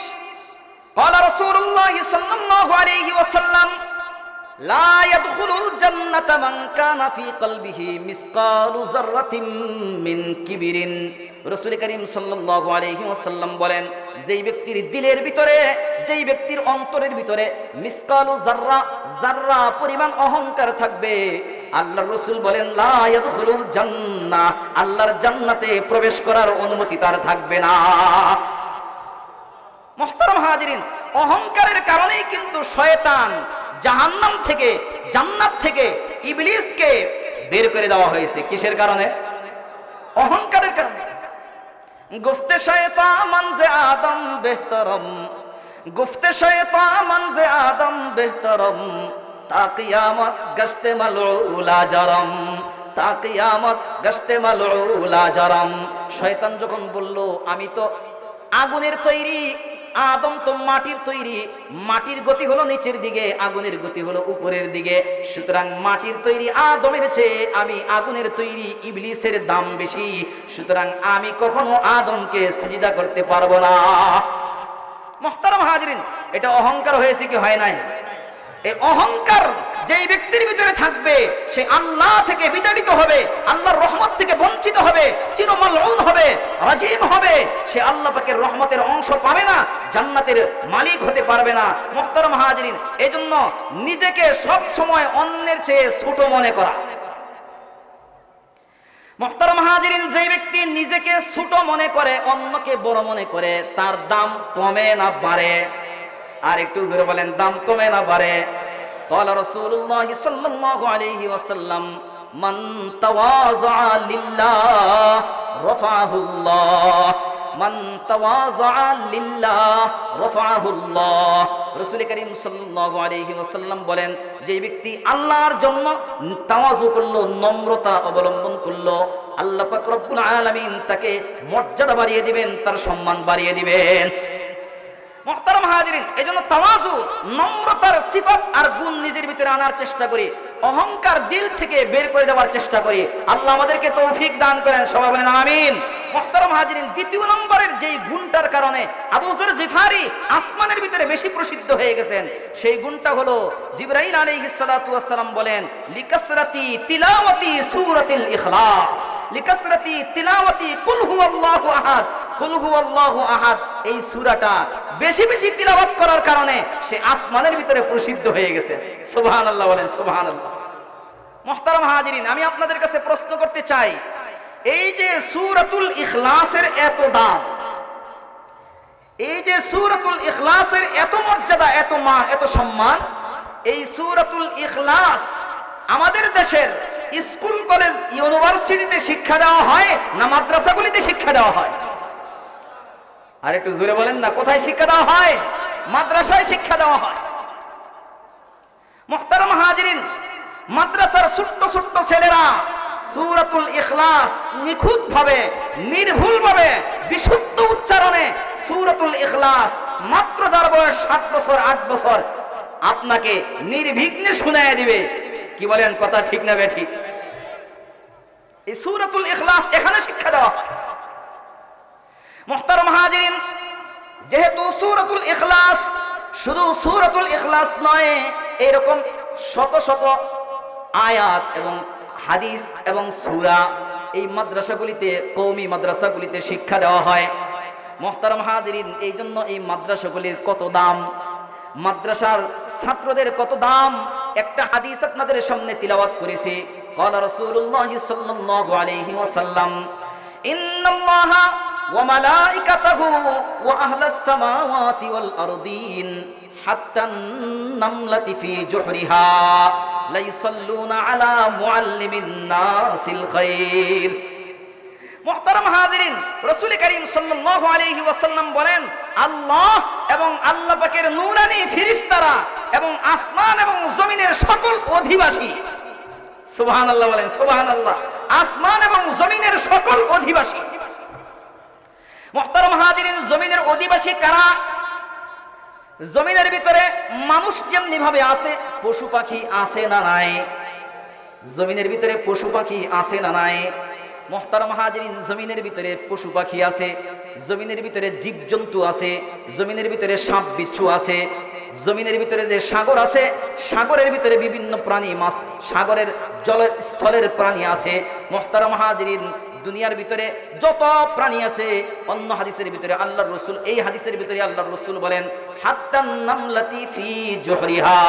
ক্বালা রাসূলুল্লাহ সাল্লাল্লাহু আলাইহি ওয়াসাল্লাম, লা ইয়াদখুলুল জান্নাতা মান কানা ফি কলবিহি মিসকালু যাররাতিন মিন কিবরিন। রাসূল করিম সাল্লাল্লাহু আলাইহি ওয়াসাল্লাম বলেন, যেই ব্যক্তির দিলের ভিতরে, যেই ব্যক্তির অন্তরের ভিতরে মিসকালু যাররা, যাররা পরিমাণ অহংকার থাকবে, আল্লাহর রাসূল বলেন, লা ইয়াদখুলুল জান্নাহ, আল্লাহর জান্নাতে প্রবেশ করার অনুমতি তার থাকবে না। মুহতারাম হাজিরিন, অহংকারের কারণেই কিন্তু শয়তান জাহান্নাম থেকে, জান্নাত থেকে ইবলিসকে বের করে দেওয়া হয়েছে। কিসের কারণে? অহংকারের কারণে। গুফতে শয়তান মানজে আদম বেহতরম, গুফতে শয়তান মানজে আদম বেহতরম, তা কিয়ামত গশতে মালউলা জারম, তা কিয়ামত গশতে মালউলা জারম। শয়তান যখন বলল, আমি তো আগুনের তৈরি, আদম তো মাটির তৈরি, মাটির গতি হলো নিচের দিকে, আগুনের গতি হলো উপরের দিকে, সুতরাং মাটির তৈরি আদমের চেয়ে আমি আগুনের তৈরি ইবলিসের দাম বেশি, সুতরাং আমি কখনো আদমকে সিজদা করতে পারবো না। মুহতারাম হাজিরিন, এটা অহংকার হয়েছে কি হয় নাই? এই অহংকার যেই ব্যক্তির ভিতরে থাকবে সে আল্লাহ থেকে বিতাড়িত হবে, আল্লাহর রহমত থেকে বঞ্চিত হবে, চিরমালউন হবে, রাজিম হবে। সে আল্লাহ পাকের রহমতের অংশ পাবে না, জান্নাতের মালিক হতে পারবে না। মুহতারাম হাজিরিন, এজন্য নিজেকে সব সময় অন্যের চেয়ে ছোট মনে করা। মুহতারাম হাজিরিন, যে ব্যক্তি নিজেকে ছোট মনে করে, অন্যকে বড় মনে করে, তার দাম কমে না বাড়ে? আর একটু জোরে বলেন, দাম কমে না বাড়ে? قال رسول الله صلى الله عليه وسلم من تواضع لله رفعه الله من تواضع لله رفعه الله। রাসূল করিম সাল্লাল্লাহু আলাইহি ওয়াসাল্লাম বলেন, যে ব্যক্তি আল্লাহর জন্য তাওয়াজু করলো, নম্রতা অবলম্বন করলো, আল্লাহ পাক রব্বুল আলামিন তাকে মর্যাদা বাড়িয়ে দিবেন, তার সম্মান বাড়িয়ে দিবেন। মুহতারাম হাজিরিন, এজন্য তাওয়াজু, নম্রতার সিফাত আর গুণ নিজের ভিতরে আনার চেষ্টা করি, অহংকার দিল থেকে বের করে দেওয়ার চেষ্টা করি। আল্লাহ আমাদেরকে তৌফিক দান করেন, সবাই বলেন আমিন। মুহতারাম হাজিরিন, দ্বিতীয় নম্বরের যেই গুণটার কারণে আবু যর গিফারি আসমানের ভিতরে বেশি প্রসিদ্ধ হয়ে গেছেন, সেই গুণটা হলো জিবরাইল আলাইহিস সালাতু ওয়াস সালাম বলেন, লিকাসরাতি তিলাওয়াতি সূরাতুল ইখলাস, লিকাসরাতি তিলাওয়াতি কুল হুয়াল্লাহু আহাদ, কুল হুয়াল্লাহু আহাদ। এই সূরাটা বেশি বেশি তিলাওয়াত করার কারণে সে আসমানের ভিতরে প্রসিদ্ধ হয়ে গেছে। সুবহানাল্লাহ বলেন, সুবহানাল্লাহ। মুহতারাম হাজিরিন, আমি আপনাদের কাছে প্রশ্ন করতে চাই, এই যে সূরাতুল ইখলাসের এত দাম, এই যে সূরাতুল ইখলাসের এত মর্যাদা, এত মান, এত সম্মান, এই সূরাতুল ইখলাস আমাদের দেশের স্কুল, কলেজ, ইউনিভার্সিটিতে শিক্ষা দেওয়া হয় না মাদ্রাসাগুলিতে শিক্ষা দেওয়া হয়? আর একটু জোরে বলেন না, কোথায় শিক্ষা দেওয়া হয়? মাদ্রাসায় শিক্ষা দেওয়া হয়। মুহতারাম হাজিরিন, মাদ্রাসার ছোট্ট ছোট্ট ছেলেরা সূরাতুল ইখলাস নিখুঁত ভাবে, নির্ভুল ভাবে, বিশুদ্ধ উচ্চারণে সূরাতুল ইখলাস মাত্র যার বয়স 7 বছর 8 বছর আপনাকে নির্বিঘ্নে শোনায় দিবে। কি বলেন, কথা ঠিক না বেঠিক? এই সূরাতুল ইখলাস এখানে শিক্ষা দেওয়া হয়। মুহতারাম হাজিরিন, যেহেতু সূরাতুল ইখলাস শুধু সূরাতুল ইখলাস নয়, এরকম শত শত আয়াত এবং হাদিস এবং সূরা এই মাদ্রাসাগুলিতে, কওমি মাদ্রাসাগুলিতে শিক্ষা দেওয়া হয়। মুহতারাম হাজিরিন, এই জন্য এই মাদ্রাসাগুলির কত দাম, মাদ্রাসার ছাত্রদের কত দাম। একটা হাদিস আপনাদের সামনে তিলাওয়াত করেছি। ক্বালা রাসূলুল্লাহ সাল্লাল্লাহু আলাইহি ওয়াসাল্লাম, ইন্নাল্লাহা ওয়া মালাইকাতাহু ওয়া আহলাস সামাওয়াতি ওয়াল আরদিন হাত্তা নামলাতি ফি জুহরিহা লা ইসাল্লুনা আলা মুআল্লিমিন নাসিল খায়র। মুহতারাম হাজিরিন, রাসূল করিম সাল্লাল্লাহু আলাইহি ওয়াসাল্লাম বলেন, আল্লাহ এবং আল্লাহ পাকের নূরানী ফেরেশতারা এবং আসমান এবং জমিনের সকল অধিবাসী, সুবহানাল্লাহ বলেন, সুবহানাল্লাহ, আসমান এবং জমিনের সকল অধিবাসী। মুহতারাম হাজিরিন, জমিনের অধিবাসী কারা? জমিনের ভিতরে মানুষ যেমনি ভাবে আছে, পশু পাখি আছে না নাই? জমিনের ভিতরে পশু পাখি আছে না নাই? মুহতারাম হাজিরিন, জমিনের ভিতরে পশু পাখি আছে, জমিনের ভিতরে জীবজন্তু আছে, জমিনের ভিতরে সাপ বিচ্ছু আছে, জমিনের ভিতরে যে সাগর আছে, সাগরের ভিতরে বিভিন্ন প্রাণী, মাছ, সাগরের জলের স্থলের প্রাণী আছে। মুহতারাম হাজিরিন, দুনিয়ার ভিতরে যত প্রাণী আছে, অন্য হাদিসের ভিতরে আল্লাহর রাসূল, এই হাদিসের ভিতরে আল্লাহর রাসূল বলেন, হাত্তান নামলাতি ফি জুহরিহা।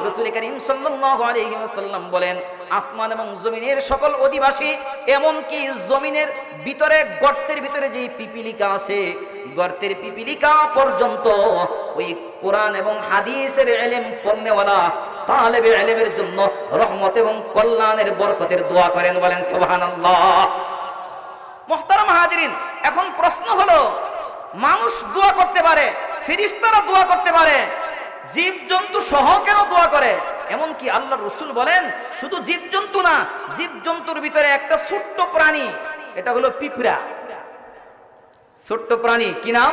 রাসূল করিম সাল্লাল্লাহু আলাইহি ওয়াসাল্লাম বলেন, আসমান এবং জমিনের সকল অধিবাসী, এমন কি জমিনের ভিতরে গর্তের ভিতরে যে পিপিলিকা আছে, গর্তের পিপিলিকা পর্যন্ত ওই কোরআন এবং হাদিসের ইলম পড়নেওয়ালা তালেবে ইলমের জন্য রহমত এবং কল্যাণের বরকতের দোয়া করেন। বলেন সুবহানাল্লাহ। মুহতারাম হাজিরিন, এখন প্রশ্ন হলো, মানুষ দোয়া করতে পারে, ফেরেশতারা দোয়া করতে পারে, জীবজন্তু সহ কেন দোয়া করে? এমন কি আল্লাহর রাসূল বলেন, শুধু জীবজন্তু না, জীবজন্তুর ভিতরে একটা ছোট্ট প্রাণী, এটা হলো পিঁপড়া। ছোট্ট প্রাণী, কি নাম?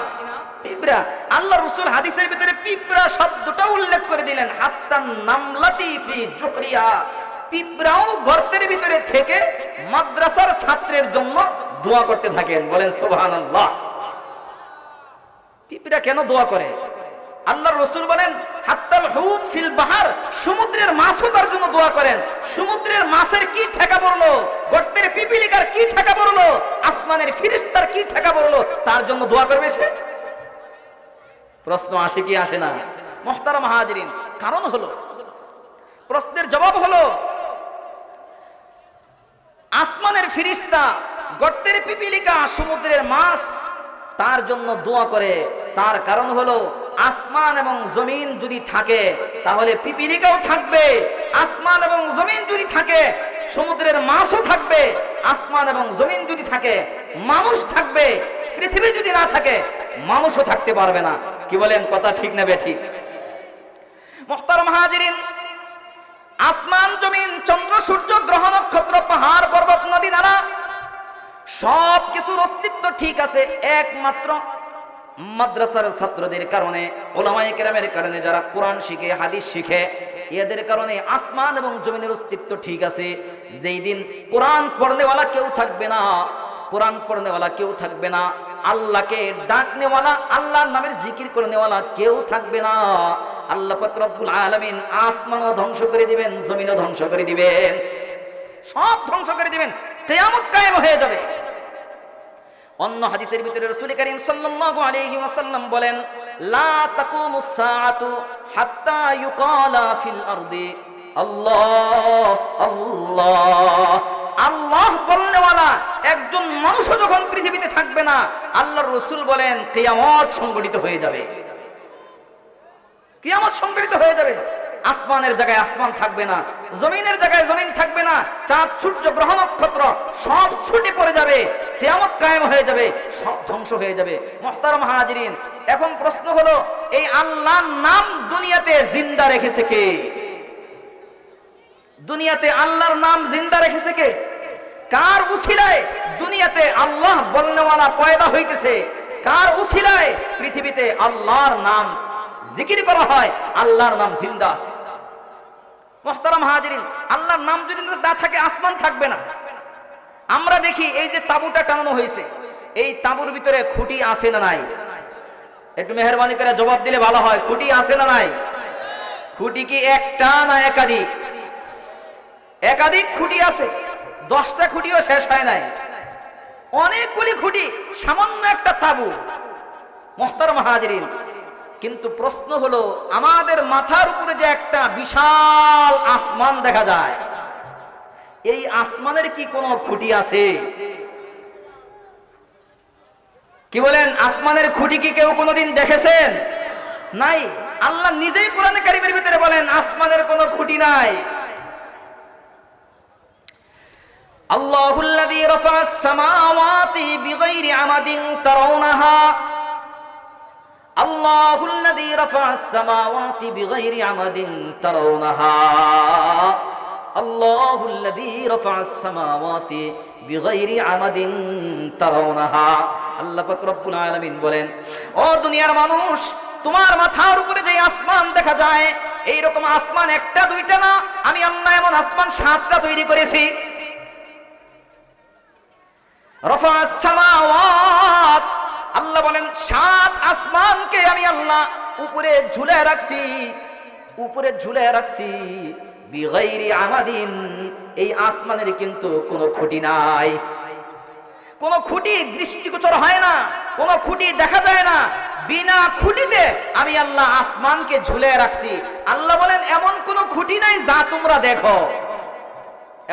পিঁপড়া। আল্লাহর রাসূল হাদিসের ভিতরে পিঁপড়া শব্দটা উল্লেখ করে দিলেন, হাত্তান নামলাতি ফি জুহরিহা। পিঁপড়াও গর্তের ভিতরে থেকে মাদ্রাসার ছাত্রের জন্য দোয়া করতে থাকেন। বলেন সুবহানাল্লাহ। পিঁপড়া কেন দোয়া করে? আল্লাহর রাসূল বলেন হাত্তাল হুত ফিল বাহার, সমুদ্রের মাছও তার জন্য দোয়া করেন। সমুদ্রের মাছের কি ঠেকা পড়লো, গর্তের পিপিলিকার কি ঠেকা পড়লো, আসমানের ফেরেশতার কি ঠেকা পড়লো, তার জন্য দোয়া করবে সে। প্রশ্ন আসে কি আসে না? মুহতারাম হাজিরিন, কারণ হলো, প্রশ্নের জবাব হলো, আসমানের ফেরেশতা, গর্তের পিপিলিকা, সমুদ্রের মাছ তার জন্য দোয়া করে। তার কারণ হলো আসমান এবং জমিন যদি থাকে তাহলে পিপিলিকাও থাকবে, আসমান এবং জমিন যদি থাকে সমুদ্রের মাছও থাকবে, আসমান এবং জমিন যদি থাকে মানুষ থাকবে, পৃথিবী যদি না থাকে মানুষও থাকতে পারবে না। কি বলেন, কথা ঠিক না বেঠিক? মুহতারাম হাজিরিন, আসমান জমিন চন্দ্র সূর্য গ্রহ নক্ষত্র পাহাড় পর্বত নদী নালা সব কিছুর অস্তিত্ব ঠিক আছে, একমাত্র মাদ্রাসার ছাত্রদের কারণে, উলামায়ে কেরামের কারণে, যারা কোরআন শিখে হাদিস শিখে, এদের কারণে আসমান এবং জমিনের অস্তিত্ব ঠিক আছে। যেই দিন কোরআন পড়নেওয়ালা কেউ থাকবে না, কোরআন পড়নেওয়ালা কেউ থাকবে না, আল্লাহকে ডাকনেওয়ালা, আল্লাহর নামের জিকির করনেওয়ালা কেউ থাকবে না, আল্লাহ পাক রব্বুল আলামিন আসমানও ধ্বংস করে দিবেন, জমিনও ধ্বংস করে দিবেন, সব ধ্বংস করে দিবেন, কিয়ামত কায়েম হয়ে যাবে। অন্য হাদিসের ভিতরে রাসূল করিম সাল্লাল্লাহু আলাইহি ওয়াসাল্লাম বলেন, লা তাকুমুস সাআতু হাত্তা ইউকালা ফিল আরদি আল্লাহ আল্লাহ। আল্লাহ বলনেওয়ালা একজন মানুষও যখন পৃথিবীতে থাকবে না, আল্লাহর রাসূল বলেন কিয়ামত সংঘটিত হয়ে যাবে, কিয়ামত সংঘটিত হয়ে যাবে। আসমানের জায়গায় আসমান থাকবে না, জমিনের জায়গায় জমিন থাকবে না, চাঁদ সূর্য গ্রহ নক্ষত্র সব ছুটে পড়ে যাবে, কিয়ামত কায়েম হয়ে যাবে, সব ধ্বংস হয়ে যাবে। মুহতারাম হাজিরিন, এখন প্রশ্ন হলো, এই আল্লাহর নাম দুনিয়াতে জিন্দা রেখেছে কে? দুনিয়াতে আল্লাহর নাম জিন্দা রেখেছে কে? কার উসিলায় দুনিয়াতে আল্লাহ বলনেওয়ালা পয়দা হইতেছে? কার উসিলায় পৃথিবীতে আল্লাহর নাম জিকির করা হয়, আল্লাহর নাম জিন্দা আছে? মুহতারাম হাজিরিন, আল্লাহর নাম যদি না থাকে আসমান থাকবে না। আমরা দেখি এই যে তাঁবুটা টানানো হয়েছে, এই তাঁবুর ভিতরে খুঁটি আছে না নাই? একটু মেহেরবানি করে জবাব দিলে ভালো হয়, খুঁটি আছে না নাই? খুঁটি কি একটা না একাধিক? একাধিক খুঁটি আছে, 10টা খুঁটিও শেষ হয় নাই, অনেকগুলি খুঁটি, সামান্য একটা তাঁবু। মুহতারাম হাজিরিন, কিন্তু প্রশ্ন হলো, আমাদের মাথার উপরে যে একটা বিশাল আসমান দেখা যায়, এই আসমানের কি কোনো খুঁটি আছে? কি বলেন, আসমানের খুঁটি কি কেউ কোনোদিন দেখেছেন? নাই। আল্লাহ নিজেই কোরআনে কারীমের ভিতরে বলেন আসমানের কোনো খুঁটি নাই। আল্লাহুল্লাযী রাফা'আস সামাওয়াতি বিগাইরি আমাদিন তারাউনাহা, আল্লাহুল্লাযী রাফা'আস সামাওয়াতি বিগাইরি আমাদিন তারাউনাহা, আল্লাহুল্লাযী রাফা'আস সামাওয়াতি বিগাইরি আমাদিন তারাউনাহা। আল্লাহ পাক রব্বুল আলামিন বলেন, ও দুনিয়ার মানুষ, তোমার মাথার উপরে যে আসমান দেখা যায়, এই রকম আসমান একটা দুইটা না, আমি আল্লাহ এমন আসমান 7টা তৈরি করেছি। রাফা'আস সামাওয়াত, আল্লাহ বলেন 7 আসমানকে আমি আল্লাহ উপরে ঝুলে রাখছি, উপরে ঝুলে রাখছি। বিগাইরি আমাদিন, এই আসমানের কিন্তু কোনো খুঁটি নাই, কোনো খুঁটি দৃষ্টিগোচর হয় না, কোনো খুঁটি দেখা যায় না, বিনা খুঁটিতে আমি আল্লাহ আসমানকে ঝুলে রাখছি। আল্লাহ বলেন এমন কোনো খুঁটি নাই যা তোমরা দেখো,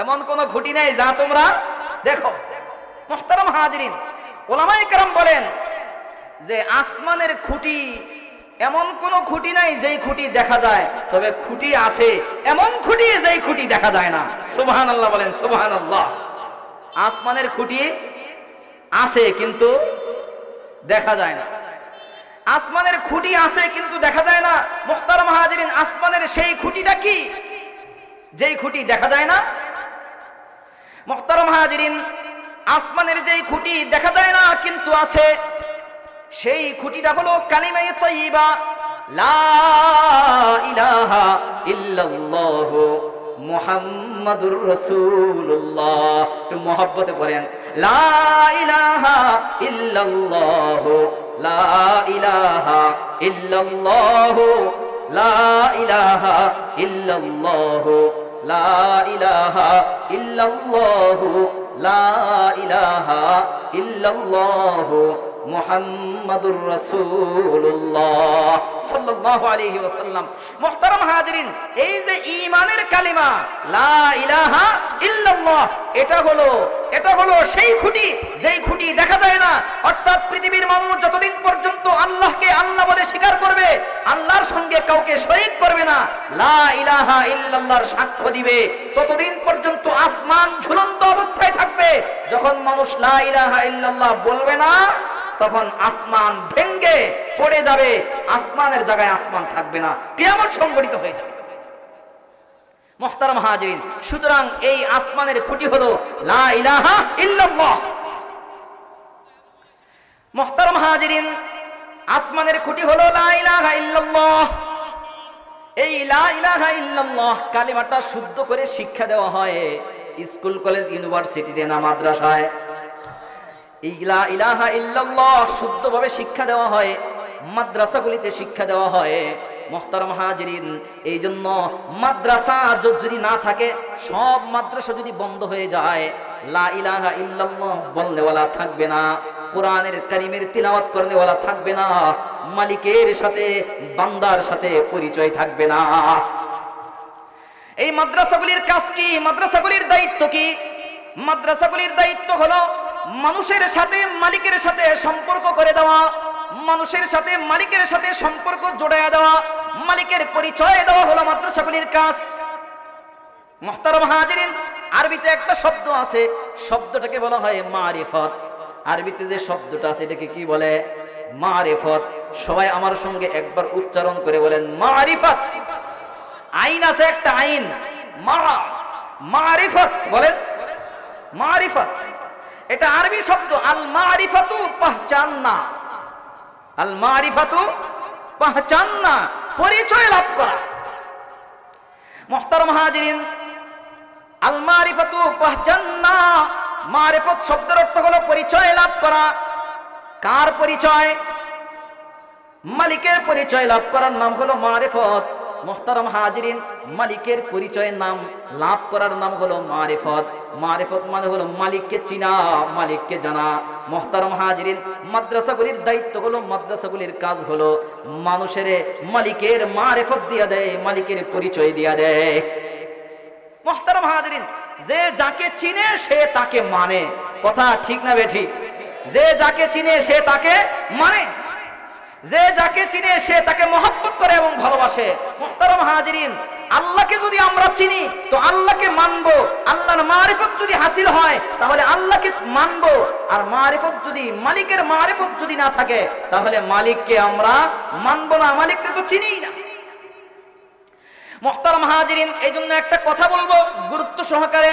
এমন কোনো খুঁটি নাই যা তোমরা দেখো। মুহতারাম হাজিরিন, উলামায়ে কেরাম বলেন যে আসমানের খুঁটি, এমন কোন খুঁটি নাই যেই খুঁটি দেখা যায়, তবে খুঁটি আছে এমন খুঁটি যেই খুঁটি দেখা যায় না। সুবহানাল্লাহ বলেন, সুবহানাল্লাহ। আসমানের খুঁটি আছে কিন্তু দেখা যায় না, আসমানের খুঁটি আছে কিন্তু দেখা যায় না। মুহতারাম হাজিরিন, আসমানের সেই খুঁটিটা কি যেই খুঁটি দেখা যায় না? মুহতারাম হাজিরিন, আসমানের যেই খুঁটি দেখা যায় না কিন্তু আছে, সেই খুঁটিটা হলো কালিমায়ে তাইয়্যিবা, লা ইলাহা ইল্লাল্লাহ মুহাম্মাদুর রাসূলুল্লাহ। একটু মহব্বতে পড়েন, লা ইলাহা ইল্লাল্লাহ লা ইলাহা ইল্লাল্লাহ, লা ইলাহা ইল্লাল্লাহ, লা ইলাহা ইল্লাল্লাহ, লা ইলাহা ইল্লাল্লাহ মুহাম্মাদুর রাসূলুল্লাহ সাল্লাল্লাহু আলাইহি ওয়াসাল্লাম। মুহতারাম হাজিরিন, এই যে ঈমানের কালিমা লা ইলাহা ইল্লাল্লাহ, এটা হলো সেই খুঁটি, যেই খুঁটি দেখা যায় না। অর্থাৎ পৃথিবীর মানুষ যতদিন পর্যন্ত আল্লাহকে আল্লাহ বলে স্বীকার করবে, আল্লাহর সঙ্গে কাউকে শরীক করবে না, লা ইলাহা ইল্লাল্লাহর সাক্ষ্য দিবে, ততদিন পর্যন্ত আসমান ঝুলন্ত অবস্থায় থাকবে। যখন মানুষ লা ইলাহা ইল্লাল্লাহ বলবে না, তখন আসমান ভেঙ্গে পড়ে যাবে, আসমানের জায়গায় আসমান থাকবে না, কিয়ামত সংঘটিত হয়ে যাবে। মুহতারাম হাজিরিন, সুতরাং এই আসমানের খুঁটি হলো লা ইলাহা ইল্লাল্লাহ। মুহতারাম হাজিরিন, আসমানের খুঁটি হলো লা ইলাহা ইল্লাল্লাহ। এই লা ইলাহা ইল্লাল্লাহ কালিমাটা শুদ্ধ করে শিক্ষা দেওয়া হয় স্কুল, কলেজ, ইউনিভার্সিটিতে না মাদ্রাসায়। এই লা ইলাহা ইল্লাল্লাহ শুদ্ধভাবে শিক্ষা দেওয়া হয় মাদ্রাসাগুলিতে, শিক্ষা দেওয়া হয়। মুহতারাম হাজিরিন, এই জন্য মাদ্রাসা যদি না থাকে, সব মাদ্রাসা যদি বন্ধ হয়ে যায়, লা ইলাহা ইল্লাল্লাহ বলনেওয়ালা থাকবে না, কোরআনের কারিমের তিলাওয়াত করনেওয়ালা থাকবে না, মালিকের সাথে বান্দার সাথে পরিচয় থাকবে না। এই মাদ্রাসাগুলির কাজ কি? মাদ্রাসাগুলির দায়িত্ব কি? মাদ্রাসাগুলির দায়িত্ব হলো মানুষের সাথে মালিকের সাথে সম্পর্ক করে দেওয়া, মানুষের সাথে মালিকের সাথে সম্পর্ক জোড়ায় দেওয়া, মালিকের পরিচয় দেওয়া হলো মাদ্রাসাগুলির কাজ। মুহতারাম হাজিরিন, আরবিতে একটা শব্দ আছে, শব্দটাকে বলা হয় মারিফত। আরবিতে যে শব্দটা আছে এটাকে কি বলে? মারিফত। সবাই আমার সঙ্গে একবার উচ্চারণ করে বলেন মারিফত। আইন আছে একটা, আইন, মারিফত বলেন, মারিফত। এটা আরবি শব্দ, আল মারিফাতু পাহচাননা, আল মারিফাতু পাহচাননা, পরিচয় লাভ করা। মুহতারাম হাজিরিন, আল মারিফাতু পাহচাননা, মারিফত শব্দের অর্থ হলো পরিচয় লাভ করা। কার পরিচয়? মালিকের পরিচয় লাভ করার নাম হলো মারিফত। মুহতারাম হাজিরিন, মালিকের পরিচয়ের নাম লাভ করার নাম হলো মারিফত। মারিফত মানে হলো মালিককে চিনা, মালিককে জানা। মুহতারাম হাজিরিন, মাদ্রাসাগুলির দায়িত্ব হলো, মাদ্রাসাগুলির কাজ হলো মানুষের মালিকের মারিফত দিয়া দেয়, মালিকের পরিচয় দিয়া দেয়। মুহতারাম হাজিরিন, যে যাকে চিনে সে তাকে মানে, কথা ঠিক না বেঠিক? যে যাকে চিনে সে তাকে মানে, যে যাকে চিনে সে তাকে মহব্বত করে এবং ভালোবাসে। মুহতারাম হাজিরিন, আল্লাহকে যদি আমরা চিনি তো আল্লাহকে মানবো, আল্লাহর মারিফত যদি হাসিল হয় তাহলে আল্লাহকে মানবো। আর মারিফত যদি, মালিকের মারিফত যদি না থাকে তাহলে মালিককে আমরা মানবো না, মালিককে তো চিনিই না। মুহতারাম হাজিরিন, এই জন্য একটা কথা বলবো, গুরুত্ব সহকারে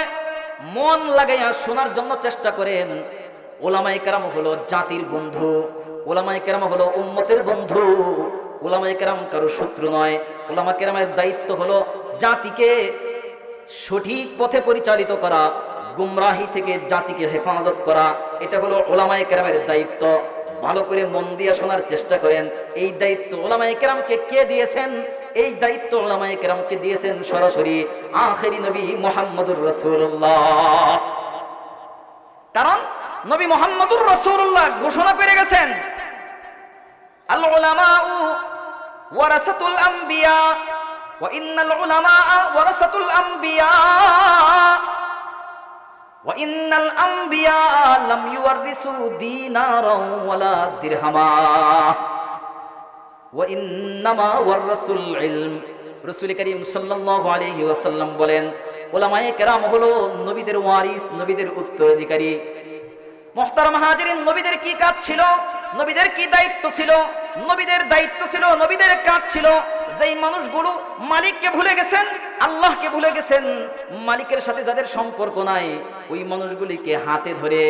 মন লাগাইয়া শোনার জন্য চেষ্টা করেন। উলামায়ে কেরাম হলো জাতির বন্ধু, উলামায়ে কেরাম হলো উম্মতের বন্ধু। উলামায়ে কেরাম কারো শত্রু নয়। উলামা কেরামের দায়িত্ব হলো জাতিকে সঠিক পথে পরিচালিত করা, গুমরাহি থেকে জাতিকে হেফাজত করা। এটা হলো উলামায়ে কেরামের দায়িত্ব। ভালো করে মন দিয়ে শোনার চেষ্টা করেন। এই দায়িত্ব উলামায়ে কেরামকে কে দিয়েছেন? এই দায়িত্ব উলামায়ে কেরামকে দিয়েছেন সরাসরি আখেরি নবী মুহাম্মদুর রাসূলুল্লাহ। কারণ নবী মুহাম্মদুর রাসূলুল্লাহ ঘোষণা করে গেছেন, আল উলামাউ ওয়ারাসাতুল আম্বিয়া ওয়া ইন্নাল উলামা ওয়ারাসাতুল আম্বিয়া ওয়া ইন্নাল আম্বিয়া লাম ইউরিসু দিনারাও ওয়ালা দিরহামা ওয়া ইন্নামা ওয়ারাসুল ইলম। রাসূল করিম সাল্লাল্লাহু আলাইহি ওয়াসাল্লাম বলেন, উলামায়ে কেরাম হলো নবীদের ওয়ারিস, নবীদের উত্তরাধিকারী। মুহতারাম হাজিরিন, নবীদের কি কাজ ছিল? নবীদের কি দায়িত্ব ছিল? নবীদের দায়িত্ব ছিল, নবীদের কাজ ছিল, যেই মানুষগুলো মালিককে ভুলে গেছেন, আল্লাহকে ভুলে গেছেন, মালিকের সাথে যাদের সম্পর্ক নাই, ওই মানুষগুলিকে হাতে ধরে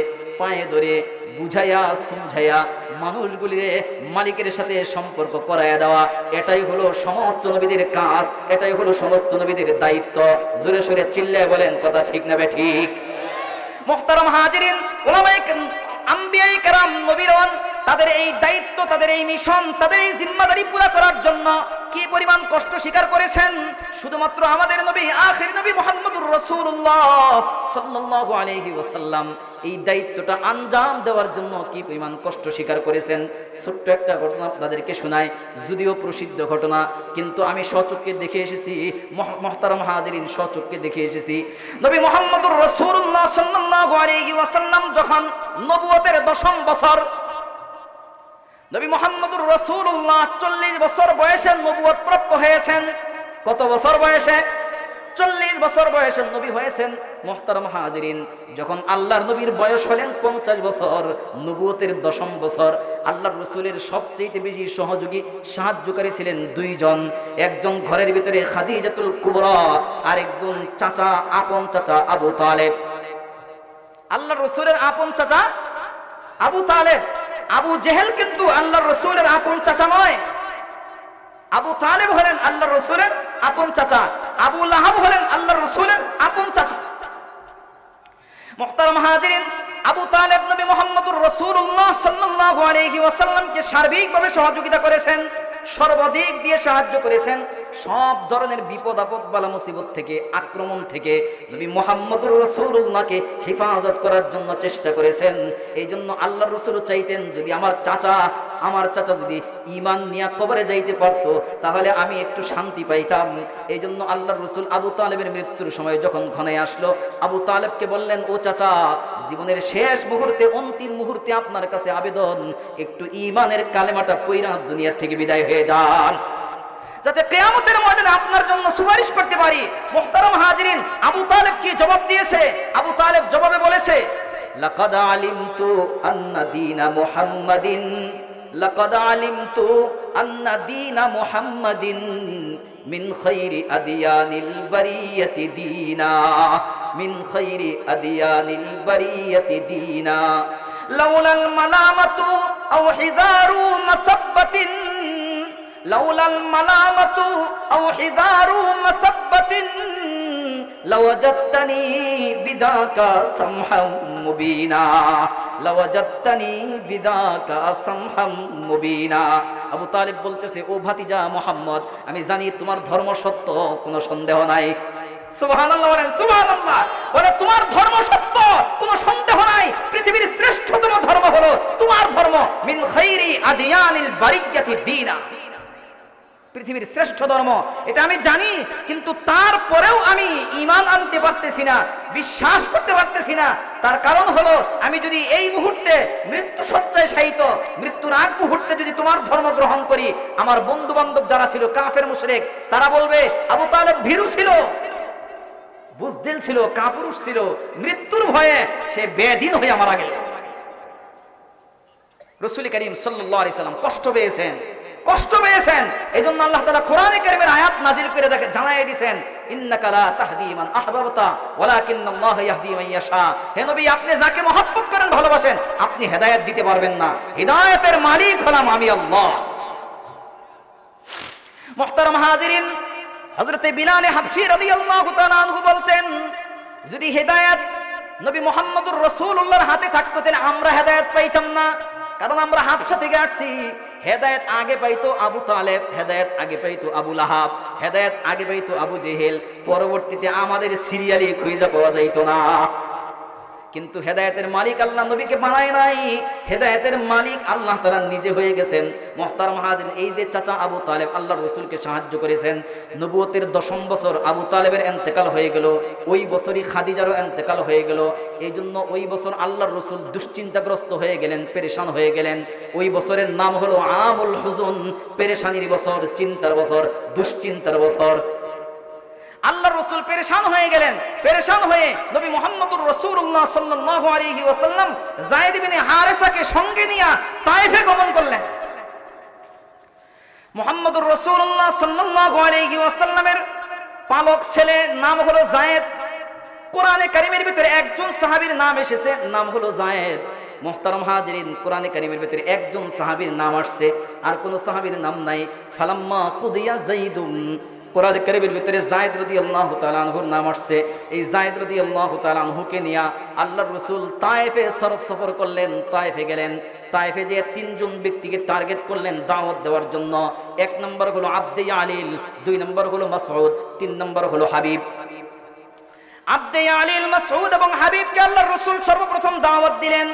পায়ে ধরে বুঝাইয়া সমঝাইয়া মানুষগুলিরে মালিকের সাথে সম্পর্ক করাইয়া দেওয়া। এটাই হলো সমস্ত নবীদের কাজ, এটাই হলো সমস্ত নবীদের দায়িত্ব। জোরে সোরে চিল্লায় বলেন, কথা ঠিক না বে ঠিক? মুহতারাম হাজিরিন, আম্বিয়ায়ে কেরাম নবীগণ তাদের এই দায়িত্ব, তাদের এই মিশন, তাদের এই জিম্মাদারি পুরো করার জন্য কি পরিমাণ কষ্ট স্বীকার করেছেন। শুধুমাত্র আমাদের নবী আখির নবী মুহাম্মদুর রাসূলুল্লাহ সাল্লাল্লাহু আলাইহি ওয়াসাল্লাম এই দায়িত্বটা আঞ্জাম দেওয়ার জন্য কি পরিমাণ কষ্ট স্বীকার করেছেন। ছোট্ট একটা ঘটনা আপনাদেরকে শোনাই, যদিও প্রসিদ্ধ ঘটনা, কিন্তু আমি স্বচক্ষে দেখে এসেছি। মুহতারাম হাজিরিন, স্বচক্ষে দেখে এসেছি। নবী মুহাম্মদুর রাসূলুল্লাহ সাল্লাল্লাহু আলাইহি ওয়াসাল্লাম যখন নবুয়তের 10ম বছর, নবী মুহাম্মদুর রাসূলুল্লাহ 40 বছর বয়সে নবুয়ত প্রাপ্ত হয়েছেন। কত বছর বয়সে? 40 বছর বয়সে নবী হয়েছেন। মুহতারাম হাজিরিন, যখন আল্লাহর নবীর বয়স হলেন 50 বছর, নবুয়তের 10ম বছর, আল্লাহর রাসূলের সবচেয়ে বেশি সহযোগী সাহায্যকারী ছিলেন 2 জন। একজন ঘরের ভিতরে খাদিজাতুল কুবরা, আর একজন চাচা, আপন চাচা আবু তালেব। আল্লাহর রাসূলের আপন চাচা আবু তালেব। আবু জেহেল কিন্তু আল্লাহর রাসূলের আপন চাচা নয়। আবু তালেব হলেন আল্লাহর রাসূলের আপন চাচা, আবু লাহাব হলেন আল্লাহর রাসূলের আপন চাচা। মুহতারাম হাজিরিন, আবু তালেব নবী মুহাম্মদুর রাসূলুল্লাহ সাল্লাল্লাহু আলাইহি ওয়াসাল্লামকে সার্বিকভাবে সহযোগিতা করেছেন, সর্বদিক দিয়ে সাহায্য করেছেন। সব ধরনের বিপদ আপদ, বালা মুসিবত থেকে, আক্রমণ থেকে নবী মুহাম্মদুর রাসূলুল্লাহকে হেফাজত করার জন্য চেষ্টা করেছেন। এই জন্য আল্লাহর রাসূল চাইতেন, যদি আমার চাচা যদি ঈমান নিয়ে কবরে যাইতে পারতো তাহলে আমি একটু শান্তি পাইতাম। এই জন্য আল্লাহর রাসূল আবু তালেবের মৃত্যুর সময় যখন ঘনায় আসলো, আবু তালেবকে বললেন, ও চাচা, জীবনের শেষ মুহূর্তে, অন্তিম মুহূর্তে আপনার কাছে আবেদন, একটু ঈমানের কালেমাটা পয়রা দুনিয়া থেকে বিদায় হয়ে যান, যাতে কিয়ামতের ময়দানে আপনার জন্য সুপারিশ করতে পারি। মুহতারাম হাজিরিন, আবু তালেব কি জবাব দিয়েছে? আবু তালেব জবাবে বলেছে, লাকাদ আলিমতু আন্না দীনা মুহাম্মাদিন, লাকাদ আলিমতু আন্না দীনা মুহাম্মাদিন মিন খায়রি আদিয়ানিল বারিয়াতি দীনা, মিন খায়রি আদিয়ানিল বারিয়াতি দীনা, লাউলাল মালামাতু আও হিদারু মাসাব্বাতিন, লাউলাল মালামাতু আও হিদারু মাসাব্বাতিন লাওয়াজাদতানি বিদাকা সামহাম মুবিনা, লাওয়াজাদতানি বিদাকা সামহাম মুবিনা। আবু তালেব বলতেছে, ও ভাতিজা মুহাম্মদ, আমি জানি তোমার ধর্ম সত্য, কোনো সন্দেহ নাই। সুবহানাল্লাহ বলেন, সুবহানাল্লাহ বলে, তোমার ধর্ম সত্য, কোনো সন্দেহ নাই। পৃথিবীর শ্রেষ্ঠতম ধর্ম হলো তোমার ধর্ম, মিন খায়রি আদিয়ানিল বারিয়াতি দীনা, পৃথিবীর শ্রেষ্ঠ ধর্ম, এটা আমি জানি। কিন্তু তারপরেও আমি ঈমান আনতে পারতেছি না, বিশ্বাস করতে পারতেছি না। তার কারণ হলো, আমি যদি এই মুহূর্তে মৃত্যু সজ্জায় শায়িত, মৃত্যুর আগ মুহূর্তে যদি তোমার ধর্ম গ্রহণ করি, আমার বন্ধু বান্ধব যারা ছিল কাফের মুশরিক, তারা বলবে আবু তালেব ভীরু ছিল, বুজদিল ছিল, কাপুরুষ ছিল, মৃত্যুর ভয়ে সে বেদিন হয়ে মারা গেল। রাসূল করিম সাল্লাল্লাহু আলাইহি সাল্লাম কষ্ট পেয়েছেন। এই জন্য আল্লাহ তাআলা কোরআনে কারীমের আয়াত নাযিল করে জানায় দিয়েছেন, ইন্নাকা লা তাহদি মান আহবাবতা ওয়ালাকিন্নাল্লাহ ইয়াহদি মান ইয়াশা। হে নবী, আপনি যাকে মহব্বত করেন, ভালোবাসেন, আপনি হেদায়েত দিতে পারবেন না, হিদায়াতের মালিক হলাম আমি আল্লাহ। মুহতারাম হাজিরিন, হযরতে বিলাল হাবশী রাদিয়াল্লাহু তাআলা আনহু বলতেন, যদি হেদায়েত নবী মুহাম্মদুর রাসূলুল্লাহর হাতে থাকতো তাহলে আমরা হেদায়েত পাইতাম না, কারণ আমরা হাবশা থেকে আসছি। হেদায়েত আগে পাইতো আবু তালেব, হেদায়েত আগে পাইতো আবু লাহাব, হেদায়েত আগে পাইতো আবু জেহেল, পরবর্তীতে আমাদের সিরিয়ালি খুঁজে পাওয়া যাইতো না। কিন্তু হেদায়েতের মালিক আল্লাহ নবীকে বানায় নাই, হেদায়েতের মালিক আল্লাহ তাআলা নিজে হয়ে গেছেন। মুহতারাম হাজিরিন, এই যে চাচা আবু তালেব আল্লাহর রাসূলকে সাহায্য করেছেন, নবুয়তের 10ম বছর আবু তালেবের ইন্তেকাল হয়ে গেল, ওই বছরই খাদিজারও ইন্তেকাল হয়ে গেল। এই জন্য ওই বছর আল্লাহর রাসূল দুশ্চিন্তাগ্রস্ত হয়ে গেলেন, পেরেশান হয়ে গেলেন। ওই বছরের নাম হলো আমুল হুজুন, পেরেশানির বছর, চিন্তার বছর, দুশ্চিন্তার বছর। আল্লাহর রাসূল পেরেশান হয়ে গেলেন। পেরেশান হয়ে নবী মুহাম্মদুর রাসূলুল্লাহ সাল্লাল্লাহু আলাইহি ওয়াসাল্লাম যায়েদ ইবনে হারেসাকে সঙ্গে নিয়ে তায়েফে গমন করলেন। মুহাম্মদুর রাসূলুল্লাহ সাল্লাল্লাহু আলাইহি ওয়াসাল্লামের পালক ছেলে নাম হলো যায়েদ। কোরআনে কারীমের ভিতরে একজন সাহাবীর নাম এসেছে, নাম হলো যায়েদ। মুহতারাম হাজিরিন, কোরআনে কারীমের ভিতরে একজন সাহাবীর নাম আসছে, আর কোন সাহাবীর নাম নাই। ফালাম্মা কুদিয়া যাইদুম কোরআন কারীমের ভিতরে যায়েদ রাদিয়াল্লাহু তাআলা আনহুর নাম আসছে। এই যায়েদ রাদিয়াল্লাহু তাআলা আনহুকে নিয়ে আল্লাহর রাসূল তায়েফে সফর করলেন, তায়েফে গেলেন। তায়েফে যে তিনজন ব্যক্তিকে টার্গেট করলেন দাওয়াত দেওয়ার জন্য। এক নম্বর হলো আব্দে আলিল, দুই নম্বর হলো মাসউদ, তিন নম্বর হলো হাবিব। আব্দে আলিল, মাসউদ এবং হাবিবকে আল্লাহর রাসূল সর্বপ্রথম দাওয়াত দিলেন।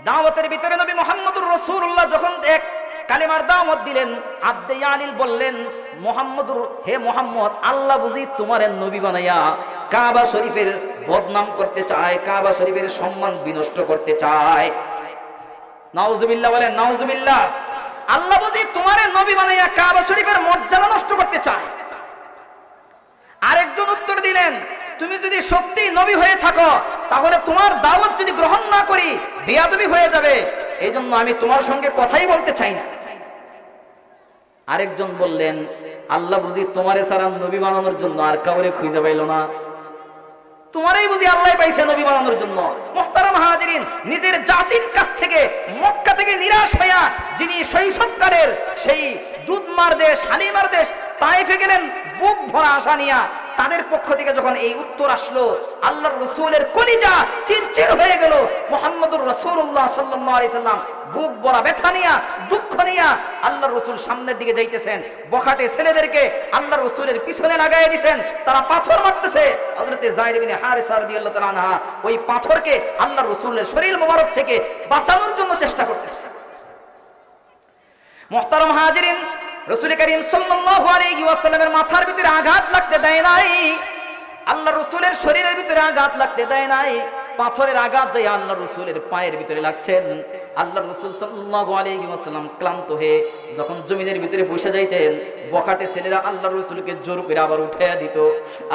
দাওয়াতের ভিতরে নবী মুহাম্মদুর রাসূলুল্লাহ যখন এক কালেমার দাওয়াত দিলেন, আব্দে আলিল বললেন, হে মুহাম্মদ, আল্লাহ বুঝি তোমারে নবী বানাইয়া কাবা শরীফের বদনাম করতে চায়, কাবা শরীফের সম্মান বিনষ্ট করতে চায়। নাউজুবিল্লাহ বলেন, নাউজুবিল্লাহ। আল্লাহ বুঝি তোমারে নবী বানাইয়া কাবা শরীফের মর্যাদা নষ্ট করতে চায়। আরেকজন উত্তর দিলেন, তুমি যদি সত্যি নবী হয়ে থাকো তাহলে তোমার দাওয়াত যদি গ্রহণ না করি বেয়াদবি হয়ে যাবে, এই জন্য আমি তোমার সঙ্গে কথাই বলতে চাই না। আরেকজন বললেন, আল্লাহ বুঝি তোমারে ছাড়া নবী বানানোর জন্য আর কাউরে খুঁজে পাইল না, তোমারই বুঝি আল্লাহ পাইছে নবী বানানোর জন্য। মুহতারাম হাজিরিন, নিজের জাতির কাছ থেকে মক্কা থেকে নিরাশ হইয়া যিনি শৈশবকালের সেই দুধমার দেশ, হালিমার দেশ তায়েফে গেলেন বুক ভরা আশা নিয়া, তাদের পক্ষ থেকে যখন এই উত্তর আসলো, আল্লাহর রাসূলের কলিজা চিরচির হয়ে গেল। মুহাম্মদুর রাসূলুল্লাহ সাল্লাল্লাহু আলাইহি সাল্লাম বুক ভরা ব্যথা নিয়া, দুঃখ নিয়া আল্লাহর রাসূল সামনের দিকে যাইতেছেন। বখাটে ছেলেদেরকে আল্লাহর রাসূলের পিছনে লাগাই দিয়েছেন, তারা পাথর মারতেছে। হযরতে যায়েদ বিন হারিসা রাদিয়াল্লাহু তাআলা আনহা ওই পাথরকে আল্লাহর রাসূলের শরীর মোবারক থেকে বাঁচানোর জন্য চেষ্টা করতেছে। মুহতারাম হাজিরিন, রাসূল করিম সাল্লাল্লাহু আলাইহি ওয়াসাল্লামের মাথার ভিতরে আঘাত লাগতে দেয় নাই, আল্লাহর রাসূলের শরীরের ভিতরে আঘাত লাগতে দেয় নাই। পাথরের আঘাত যায় আল্লাহর রাসূলের পায়ের ভিতরে লাগছেন। আল্লাহর রাসূল সাল্লাল্লাহু আলাইহি ওয়াসাল্লাম ক্লান্ত হয়ে যখন জমিনের ভিতরে বসে যাইতেন, বখাটে ছেলেরা আল্লাহর রাসূলকে জোর করে আবার উঠাইয়া দিত।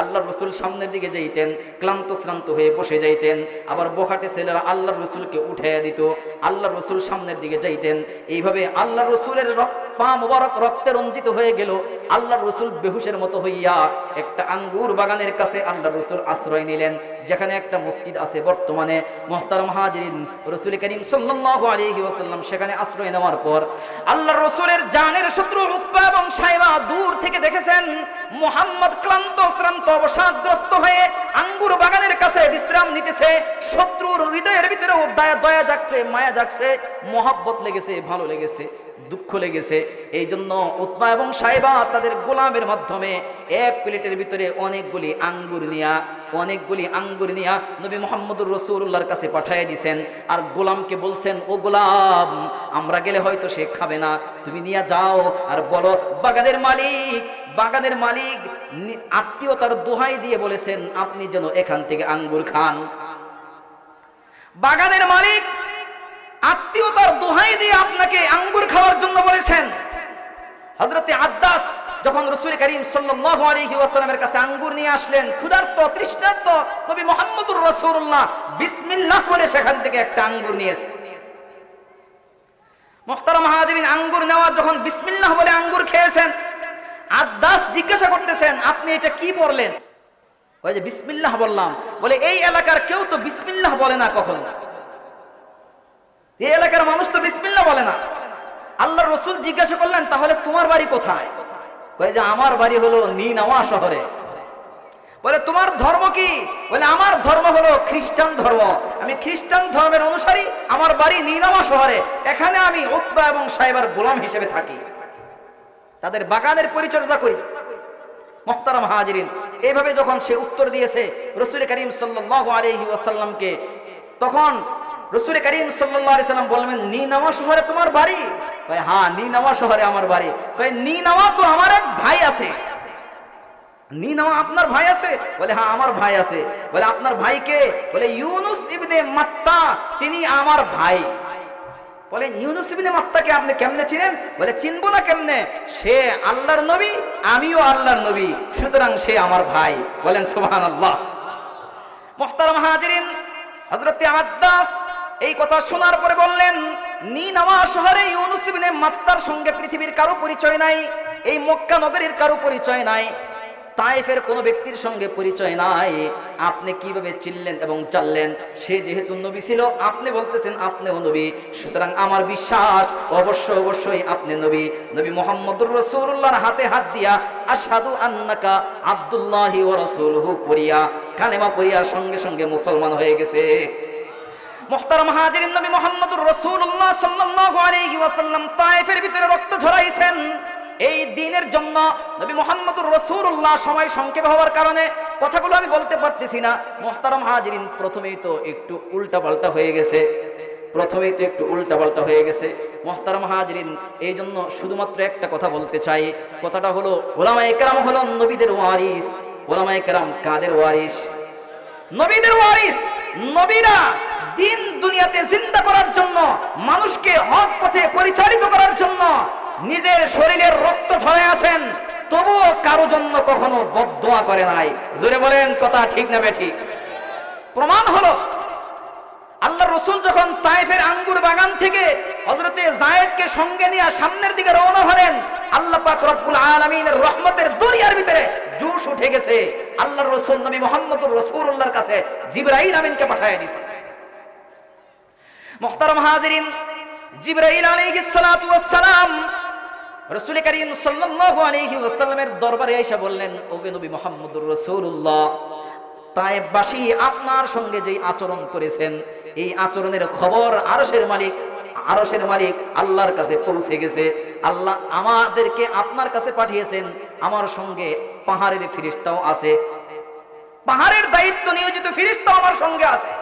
আল্লাহর রাসূল সামনের দিকে যাইতেন, ক্লান্ত শ্রান্ত হয়ে বসে যাইতেন, আবার বখাটে ছেলেরা আল্লাহর রাসূলকে উঠাইয়া দিত। আল্লাহর রাসূল সামনের দিকে যাইতেন। এইভাবে আল্লাহর রাসূলের পা মুবারক রক্তে রঞ্জিত হয়ে গেল। আল্লাহর রাসূল বেহুশের মতো হইয়া একটা আঙ্গুর বাগানের কাছে আল্লাহর রাসূল আশ্রয় নিলেন, যেখানে একটা মসজিদ আছে বর্তমানে। মুহতারাম হাজিরিন, রাসূল করিম সাল্লাল্লাহু আলাইহি ওয়াসাল্লাম সেখানে আশ্রয় নেওয়ার পর আল্লাহর রাসূলের জানের শত্রু উতবা এবং শাইবা দূর থেকে দেখেছেন মুহাম্মদ ক্লান্ত শ্রান্ত অবসাদগ্রস্ত হয়ে আঙ্গুর বাগানের কাছে বিশ্রাম নিতেছে। শত্রুর হৃদয়ের ভিতরেও দয়া জাগছে, মায়া জাগছে, মহব্বত লেগেছে, ভালো লেগেছে, দুঃখ লেগেছে। এই জন্য উতবা এবং শাইবা তাদের গোলামের মাধ্যমে এক প্লেটের ভিতরে অনেকগুলি আঙ্গুর নিয়া নবী মুহাম্মদুর রাসূলুল্লাহর কাছে পাঠিয়ে দিয়েছেন। আর গোলামকে বলছেন, ও গোলাম, আমরা গেলে হয়তো সে খাবে না, তুমি নিয়ে যাও আর বলো বাগানের মালিক আত্মীয়তার দোহাই দিয়ে বলেছেন আপনি যেন এখান থেকে আঙ্গুর খান। বাগানের মালিক আত্মীয়তার দোহাই দিয়ে আপনাকে আঙ্গুর খাওয়ার জন্য বলেছেন। হযরতে আদ্দাস যখন রাসূল করিম সাল্লাল্লাহু আলাইহি ওয়াসাল্লামের কাছে আঙ্গুর নিয়ে আসলেন, ক্ষুধার্ত তৃষ্ণার্ত নবী মুহাম্মদুর রাসূলুল্লাহ বিসমিল্লাহ বলে সেখান থেকে একটা আঙ্গুর নিয়েছেন। মুহতারাম হাজিরিন, আঙ্গুর নেওয়া যখন বিসমিল্লাহ বলে আঙ্গুর খেয়েছেন, আদ্দাস জিজ্ঞাসা করতেছেন, আপনি এটা কি বললেন? ওই যে বিসমিল্লাহ বললাম। বলে এই এলাকার কেউ তো বিসমিল্লাহ বলে না কখনো, এই এলাকার মানুষ তো বিসমিল্লাহ বলে না। আল্লাহর রাসূল জিজ্ঞাসা করলেন, তাহলে তোমার বাড়ি কোথায়? কয় যে আমার বাড়ি হলো নিনাওয়া শহরে। বলে তোমার ধর্ম কি? বলে আমার ধর্ম হলো খ্রিস্টান ধর্ম, আমি খ্রিস্টান ধর্মের অনুসারী, আমার বাড়ি নিনাওয়া শহরে, এখানে আমি উতবা এবং শাইবার গোলাম হিসেবে থাকি, তাদের বাগানের পরিচর্যা করি। মুহতারাম হাজিরিন, এইভাবে যখন সে উত্তর দিয়েছে রাসূল করিম সাল্লাল্লাহু আলাইহি ওয়াসাল্লামকে, তখন রাসূল করিম সাল্লাল্লাহু আলাইহি সাল্লাম বললেন, নিনাওয়া শহরে তোমার বাড়ি? কয় হ্যাঁ, নিনাওয়া শহরে আমার বাড়ি। কয় নিনাওয়া তো আমার এক ভাই আছে। নিনাওয়া আপনার ভাই আছে? বলে হ্যাঁ, আমার ভাই আছে। বলে আপনার ভাই কে? বলে ইউনুস ইবনে মাত্তা, তিনি আমার ভাই। বলে ইউনুস ইবনে মাত্তাকে আপনি কেমনে চিনেন? বলে চিনবো না কেমনে, সে আল্লাহর নবী, আমিও আল্লাহর নবী, সুতরাং সে আমার ভাই। বলেন সুবহানাল্লাহ। মুহতারাম হাজিরিন, হযরতে আদ্দাস এই কথা শোনার পরে বললেন, নিনাওয়া শহরে ইউনুস ইবনে মাত্তার সঙ্গে পৃথিবীর কারো পরিচয় নাই, এই মক্কা নগরীর কারো পরিচয় নাই। তায়েফের কোনো ব্যক্তির সঙ্গে পরিচয় নাই, আপনি কিভাবে চিনলেন এবং জানলেন সে যেহেতু নবী ছিল, আপনি বলতেছেন আপনিও নবী, সুতরাং আমার বিশ্বাস অবশ্যই আপনি নবী। নবী মুহাম্মদুর রাসূলুল্লাহর হাতে হাত দিয়া আশহাদু আন্নাকা আব্দুল্লাহি ওয়া রাসূলুহু পড়িয়া কালেমা পড়িয়া সঙ্গে সঙ্গে মুসলমান হয়ে গেছে। মুহতারাম হাজিরিন, নবী মুহাম্মদুর রাসূলুল্লাহ সাল্লাল্লাহু আলাইহি ওয়াসাল্লাম তায়েফের ভিতরে রক্ত ঝরাইছেন এই দ্বীনের জন্য। নবী মুহাম্মদুর রাসূলুল্লাহ সময় সংক্ষেপ হওয়ার কারণে কথাগুলো আমি বলতে পারতেছি না। মুহতারাম হাজিরিন, প্রথমেই তো একটু উল্টাপাল্টা হয়ে গেছে। মুহতারাম হাজিরিন, এই জন্য শুধুমাত্র একটা কথা বলতে চাই, কথাটা হলো উলামায়ে কেরাম হলো নবীদের ওয়ারিস। উলামায়ে কেরাম কাদের ওয়ারিস? নবীদের ওয়ারিস। নবীরা দিন দুনিয়াতে জিন্দা করার জন্য, মানুষকে হক পথে পরিচালিত করার জন্য নিজের শরীরের রক্ত ঝরে আছেন, তবুও কারো জন্য কখনো বদদোয়া করে নাই। জোরে বলেন কথা ঠিক না বেঠিক? প্রমাণ হলো আল্লাহর রাসূল যখন তায়েফের আঙ্গুর বাগান থেকে হযরতে যায়েদকে সঙ্গে নিয়ে সামনের দিকে রওনা হলেন, আল্লাহ পাক রব্বুল আলামিনের রহমতের দরিয়ার ভিতরে জোশ উঠে গেছে। আল্লাহর রাসূল নবী মুহাম্মদুর রাসূলুল্লাহর কাছে জিবরাইল আমিনকে পাঠিয়ে দিয়েছে। মুহতারাম হাজিরিন, জিবরাইল আলাইহিস সালাতু ওয়াস সালাম রাসূল করিম সাল্লাল্লাহু আলাইহি ওয়াসাল্লামের দরবারে এসে বললেন, ওগো নবী মুহাম্মদুর রাসূলুল্লাহ, তায়েফবাসী আপনার সঙ্গে যেই আচরণ করেছেন, এই আচরণের খবর আরশের মালিক আল্লাহর কাছে পৌঁছে গেছে। আল্লাহ আমাদেরকে আপনার কাছে পাঠিয়েছেন, আমার সঙ্গে পাহাড়ের ফেরেশতাও আছে, পাহাড়ের দায়িত্ব নিয়োজিত ফেরেশতাও আমার সঙ্গে আছে।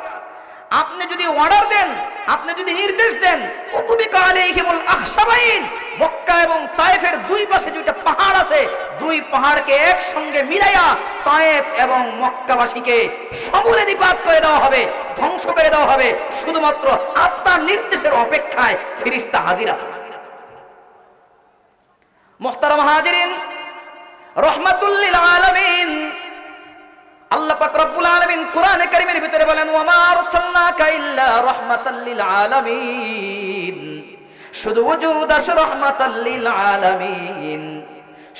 আপনি যদি অর্ডার দেন, আপনি যদি নির্দেশ দেন, উতবিকা আলাইহিমুল আখশাবাইন, মক্কা এবং তায়েফের দুই পাশে দুইটা পাহাড় আছে, দুই পাহাড়কে একসঙ্গে মিলাইয়া তায়েফ এবং মক্কাবাসীকে সমূলে নিপাত করে দেওয়া হবে, ধ্বংস করে দেওয়া হবে। শুধুমাত্র আপনার নির্দেশের অপেক্ষায় ফেরেশতা হাজির আছে। মুহতারাম হাজিরিন, রাহমাতুল লিল আলামিন আল্লাহ পাক রব্বুল আলামিন কোরআনে কারীমের ভিতরে বলেন, ওয়া মা আরসালনাকা ইল্লা রাহমাতাল লিল আলামিন। শুধু ওজুদ আস রাহমাতাল লিল আলামিন,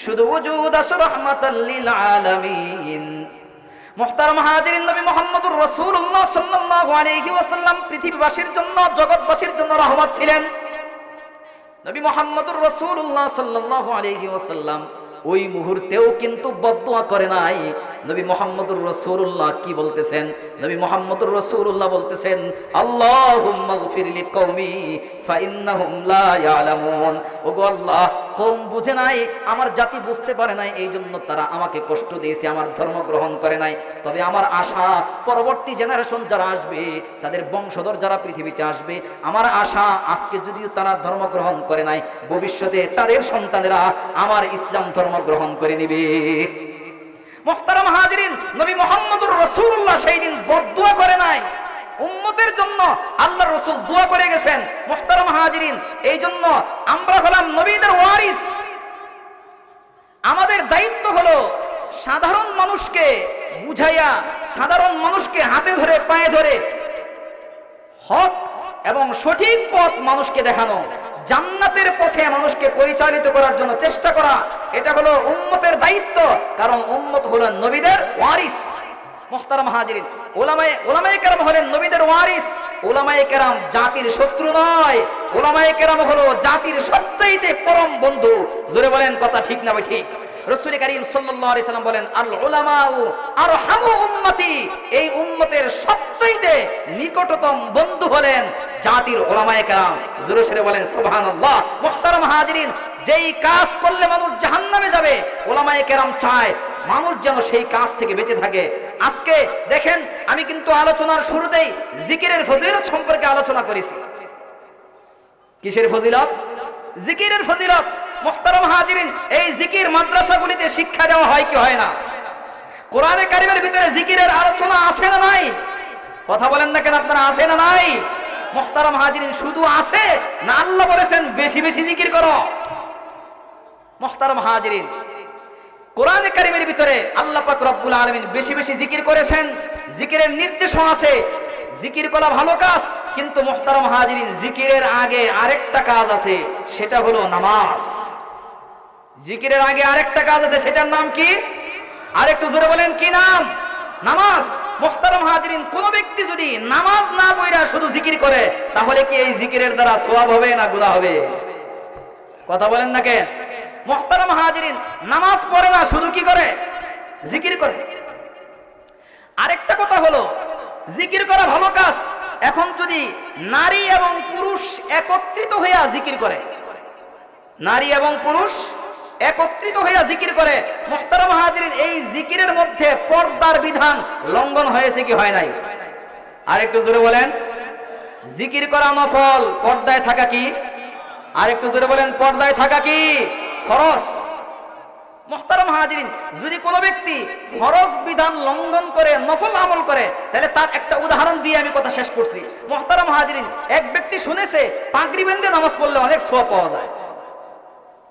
শুধু ওজুদ আস রাহমাতাল লিল আলামিন। মুহতারাম হাজিরিন, নবী মুহাম্মদুর রাসূলুল্লাহ সাল্লাল্লাহু আলাইহি ওয়াসাল্লাম পৃথিবীবাসীর জন্য, জগৎবাসীর জন্য রহমত ছিলেন। নবী মুহাম্মদুর রাসূলুল্লাহ সাল্লাল্লাহু আলাইহি ওয়াসাল্লাম ওই মুহূর্তেও কিন্তু বদদুয়া করে নাই। নবী মুহাম্মদুর রাসূলুল্লাহ কি বলতেছেন? নবী মুহাম্মদুর রাসূলুল্লাহ বলতেছেন, আল্লাহুম্মা গফির লিকওমি ফাইন্নাহুম লা ইয়ালামুন। ওগো আল্লাহ, কওম বুঝে নাই, আমার জাতি বুঝতে পারে নাই, এই জন্য তারা আমাকে কষ্ট দিয়েছে, আমার ধর্ম গ্রহণ করে নাই। তবে আমার আশা, পরবর্তী জেনারেশন যারা আসবে, তাদের বংশধর যারা পৃথিবীতে আসবে, আমার আশা আজকে যদিও তারা ধর্ম গ্রহণ করে নাই, ভবিষ্যতে তাদের সন্তানেরা আমার ইসলাম ধর্ম গ্রহণ করে নেবে। মুহতারাম হাজিরিন, নবী মুহাম্মদুর রাসূলুল্লাহ সেই দিন বদদুয়া করে নাই, উম্মতের জন্য আল্লাহর রাসূল দোয়া করে গেছেন। মুহতারাম হাজিরিন, এই জন্য আমরা হলাম নবীদের ওয়ারিস। আমাদের দায়িত্ব হলো সাধারণ মানুষকে বুঝাইয়া, সাধারণ মানুষকে হাতে ধরে পায়ে ধরে হক এবং সঠিক পথ মানুষকে দেখানো, জান্নাতের পথে মানুষকে পরিচালিত করার জন্য চেষ্টা করা, এটা হলো উম্মতের দায়িত্ব। কারণ উম্মত হলো নবীদের ওয়ারিস। মুহতারাম হাজিরিন, উলামায়ে কেরাম হলেন নবীদের ওয়ারিস। উলামায়ে কেরাম জাতির শত্রু নয়, উলামায়ে কেরাম হলো জাতির সবচাইতে পরম বন্ধু। জোরে বলেন কথা ঠিক না ঠিক? রাসূল করিম সাল্লাল্লাহু আলাইহি সাল্লাম বলেন, আল উলামাউ আরহামু উম্মতি, এই উম্মতের সবচাইতে নিকটতম বন্ধু হলেন জাতির উলামায়ে কেরাম। জোরে সরে বলেন সুবহানাল্লাহ। মুহতারাম হাজিরিন, যেই কাজ করলে মানুষ জাহান্নামে যাবে, উলামায়ে কেরাম চায় মানুষ যেন সেই কাজ থেকে বেঁচে থাকে। আজকে দেখেন, আমি কিন্তু আলোচনার শুরুতেই জিকিরের ফজিলত সম্পর্কে আলোচনা করেছি। কিসের ফজিলত? জিকিরের ফজিলত। মুহতারাম হাজিরিন, এই জিকির মাদ্রাসাগুলিতে শিক্ষা দেওয়া হয় কি হয় না? কোরআনে কারীমের ভিতরে জিকিরের আলোচনা আছে না নাই? কথা বলেন না কেন আপনারা, আছে না নাই? মুহতারাম হাজিরিন, শুধু আছে না আল্লাহ বলেছেন বেশি বেশি জিকির করো? মুহতারাম হাজিরিন, কোরআনে কারীমের ভিতরে আল্লাহ পাক রব্বুল আলামিন বেশি বেশি জিকির করেছেন, জিকিরের নির্দেশও আছে। জিকির করা ভালো কাজ, কিন্তু মুহতারাম হাজিরিন, জিকিরের আগে আরেকটা কাজ আছে, সেটা হলো নামাজ। জিকিরের আগে আরেকটা কাজ আছে, সেটার নাম কি? আর একটু জোরে বলেন কি নাম? নামাজ। মুহতারাম হাজিরিন, কোন ব্যক্তি যদি নামাজ না পড়া শুধু জিকির করে, তাহলে কি এই জিকিরের দ্বারা সওয়াব হবে না গুনাহ হবে? কথা বলেন না কেন? মুহতারাম হাজিরিন, নামাজ পড়ে না, শুধু কি করে? জিকির করে। আরেকটা কথা হলো, জিকির করা ভালো কাজ। এখন যদি নারী এবং পুরুষ একত্রিত হইয়া জিকির করে, নারী এবং পুরুষ একত্রিত হইয়া জিকির করে, মুহতারাম হাজিরিন, এই জিকিরের মধ্যে পর্দার বিধান লঙ্ঘন হয়েছে কি হয় নাই? আর একটু জোরে বলেন। জিকির করা নফল, পর্দায় থাকা কি? আর একটু জোরে বলেন, পর্দায় থাকা কি? ফরজ। মুহতারাম হাজিরিন, যদি কোনো ব্যক্তি ফরজ বিধান লঙ্ঘন করে নফল আমল করে, তাহলে তার একটা উদাহরণ দিয়ে আমি কথা শেষ করছি। মুহতারাম হাজিরিন, এক ব্যক্তি শুনেছে পাগড়ি বেঁধে নামাজ পড়লে অনেক সওয়াব পাওয়া যায়।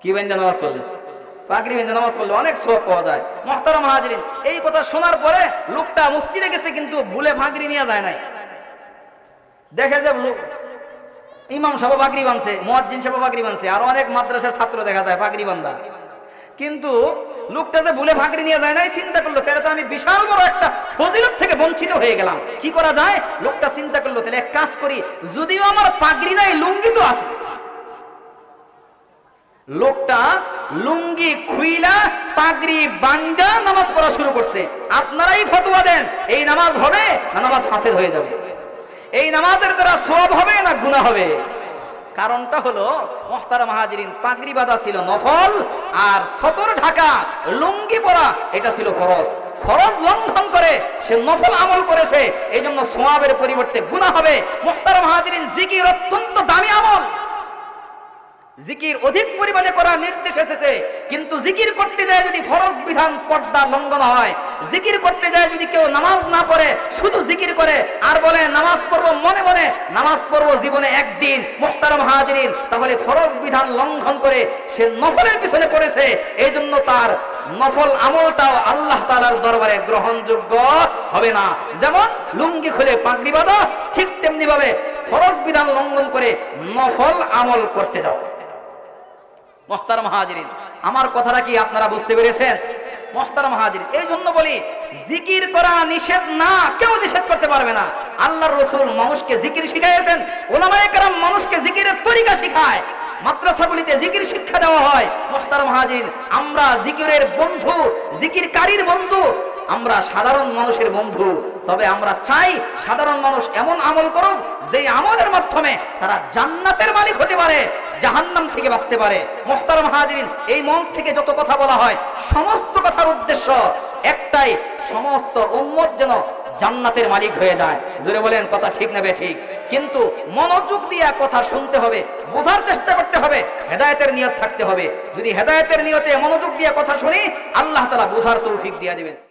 কি বেঁধে নামাজ পড়লে? পাগড়ি বেঁধে নামাজ পড়লে অনেক সওয়াব পাওয়া যায়। মুহতারাম হাজিরিন, এই কথা শোনার পরে লোকটা মসজিদে গেছে, কিন্তু ভুলে পাগড়ি নিয়ে যায় নাই। দেখে যে ইমাম সাহেব পাগড়ি বাঁধছে, মুয়াজ্জিন সাহেব পাগড়ি বাঁধছে, আর অনেক মাদ্রাসার ছাত্র দেখা যায় পাগড়ি বাঁধা, কিন্তু লোকটা যে ভুলে পাগড়ি নিয়ে যায় নাই, চিন্তা করলো তাহলে তো আমি বিশাল বড় একটা ফজিলত থেকে বঞ্চিত হয়ে গেলাম। কি করা যায়? লোকটা চিন্তা করলো, তাহলে এক কাজ করি, যদিও আমার পাগড়ি নাই, লুঙ্গি তো আছে। লোকটা লুঙ্গি খুইলা পাগড়ি বান্দা নামাজ পড়া শুরু করছে। আপনারাই ফতোয়া দেন, এই নামাজ হবে না নামাজ ফাসেদ হয়ে যাবে? এই নামাজের দ্বারা সওয়াব হবে না গুনাহ হবে? কারণটা হলো, মুহতারাম হাজিরিন, পাগড়ি বাঁধা ছিল নফল, আর সতর ঢাকা লুঙ্গি পরা এটা ছিল ফরজ। ফরজ লঙ্ঘন করে সে নফল আমল করেছে, এই জন্য সওয়াবের পরিবর্তে গুনাহ হবে। মুহতারাম হাজিরিন, জিকির অত্যন্ত দামি আমল, জিকির অধিক পরিমাণে করার নির্দেশ এসেছে, কিন্তু জিকির করতে যায় যদি ফরজ বিধান পর্দা লঙ্ঘন হয়, জিকির করতে যায় যদি কেউ নামাজ না পড়ে, শুধু জিকির করে আর বলে নামাজ পড়বো মনে মনে, নামাজ পড়বো জীবনে একদিন, মুহতারাম হাজিরিন, তাহলে ফরজ বিধান লঙ্ঘন করে সে নফলের পিছনে পড়েছে। এই জন্য তার নফল আমলটাও আল্লাহ তাআলার দরবারে গ্রহণযোগ্য হবে না। যেমন লুঙ্গি খুলে পাগড়ি বাঁধা, ঠিক তেমনি ভাবে ফরজ বিধান লঙ্ঘন করে নফল আমল করতে যাও। মুহতারাম হাজিরিন, আমার কথাটা কি আপনারা বুঝতে পেরেছেন? মুহতারাম হাজিরিন, এই জন্য বলি, জিকির করা নিষেধ না, কেউ নিষেধ করতে পারবে না। আল্লাহর রাসূল মানুষকে জিকির শিখাইয়েছেন, উলামায়ে কেরাম মানুষকে জিকিরের তরিকা শিখায়, মাদ্রাসাগুলিতে জিকির শিক্ষা দেওয়া হয়। মুহতারাম হাজিরিন, আমরা জিকিরের বন্ধু, জিকিরকারীর বন্ধু, আমরা সাধারণ মানুষের বন্ধু। তবে আমরা চাই সাধারণ মানুষ এমন আমল করুক যে আমলের মাধ্যমে তারা জান্নাতের মালিক হতে পারে, জাহান্নাম থেকে বাঁচতে পারে। মুহতারাম হাজিরিন, এই মন থেকে যত কথা বলা হয়, সমস্ত কথার উদ্দেশ্য একটাই, সমস্ত উম্মত যেন জান্নাতের মালিক হয়ে যায়। জোরে বলেন, কথা ঠিক না বেঠিক? কিন্তু মনোযোগ দিয়ে কথা শুনতে হবে, বোঝার চেষ্টা করতে হবে, হেদায়েতের নিয়ত থাকতে হবে। যদি হেদায়েতের নিয়তে মনোযোগ দিয়ে কথা শুনি, আল্লাহ তাআলা বোঝার তৌফিক দিয়ে দিবেন।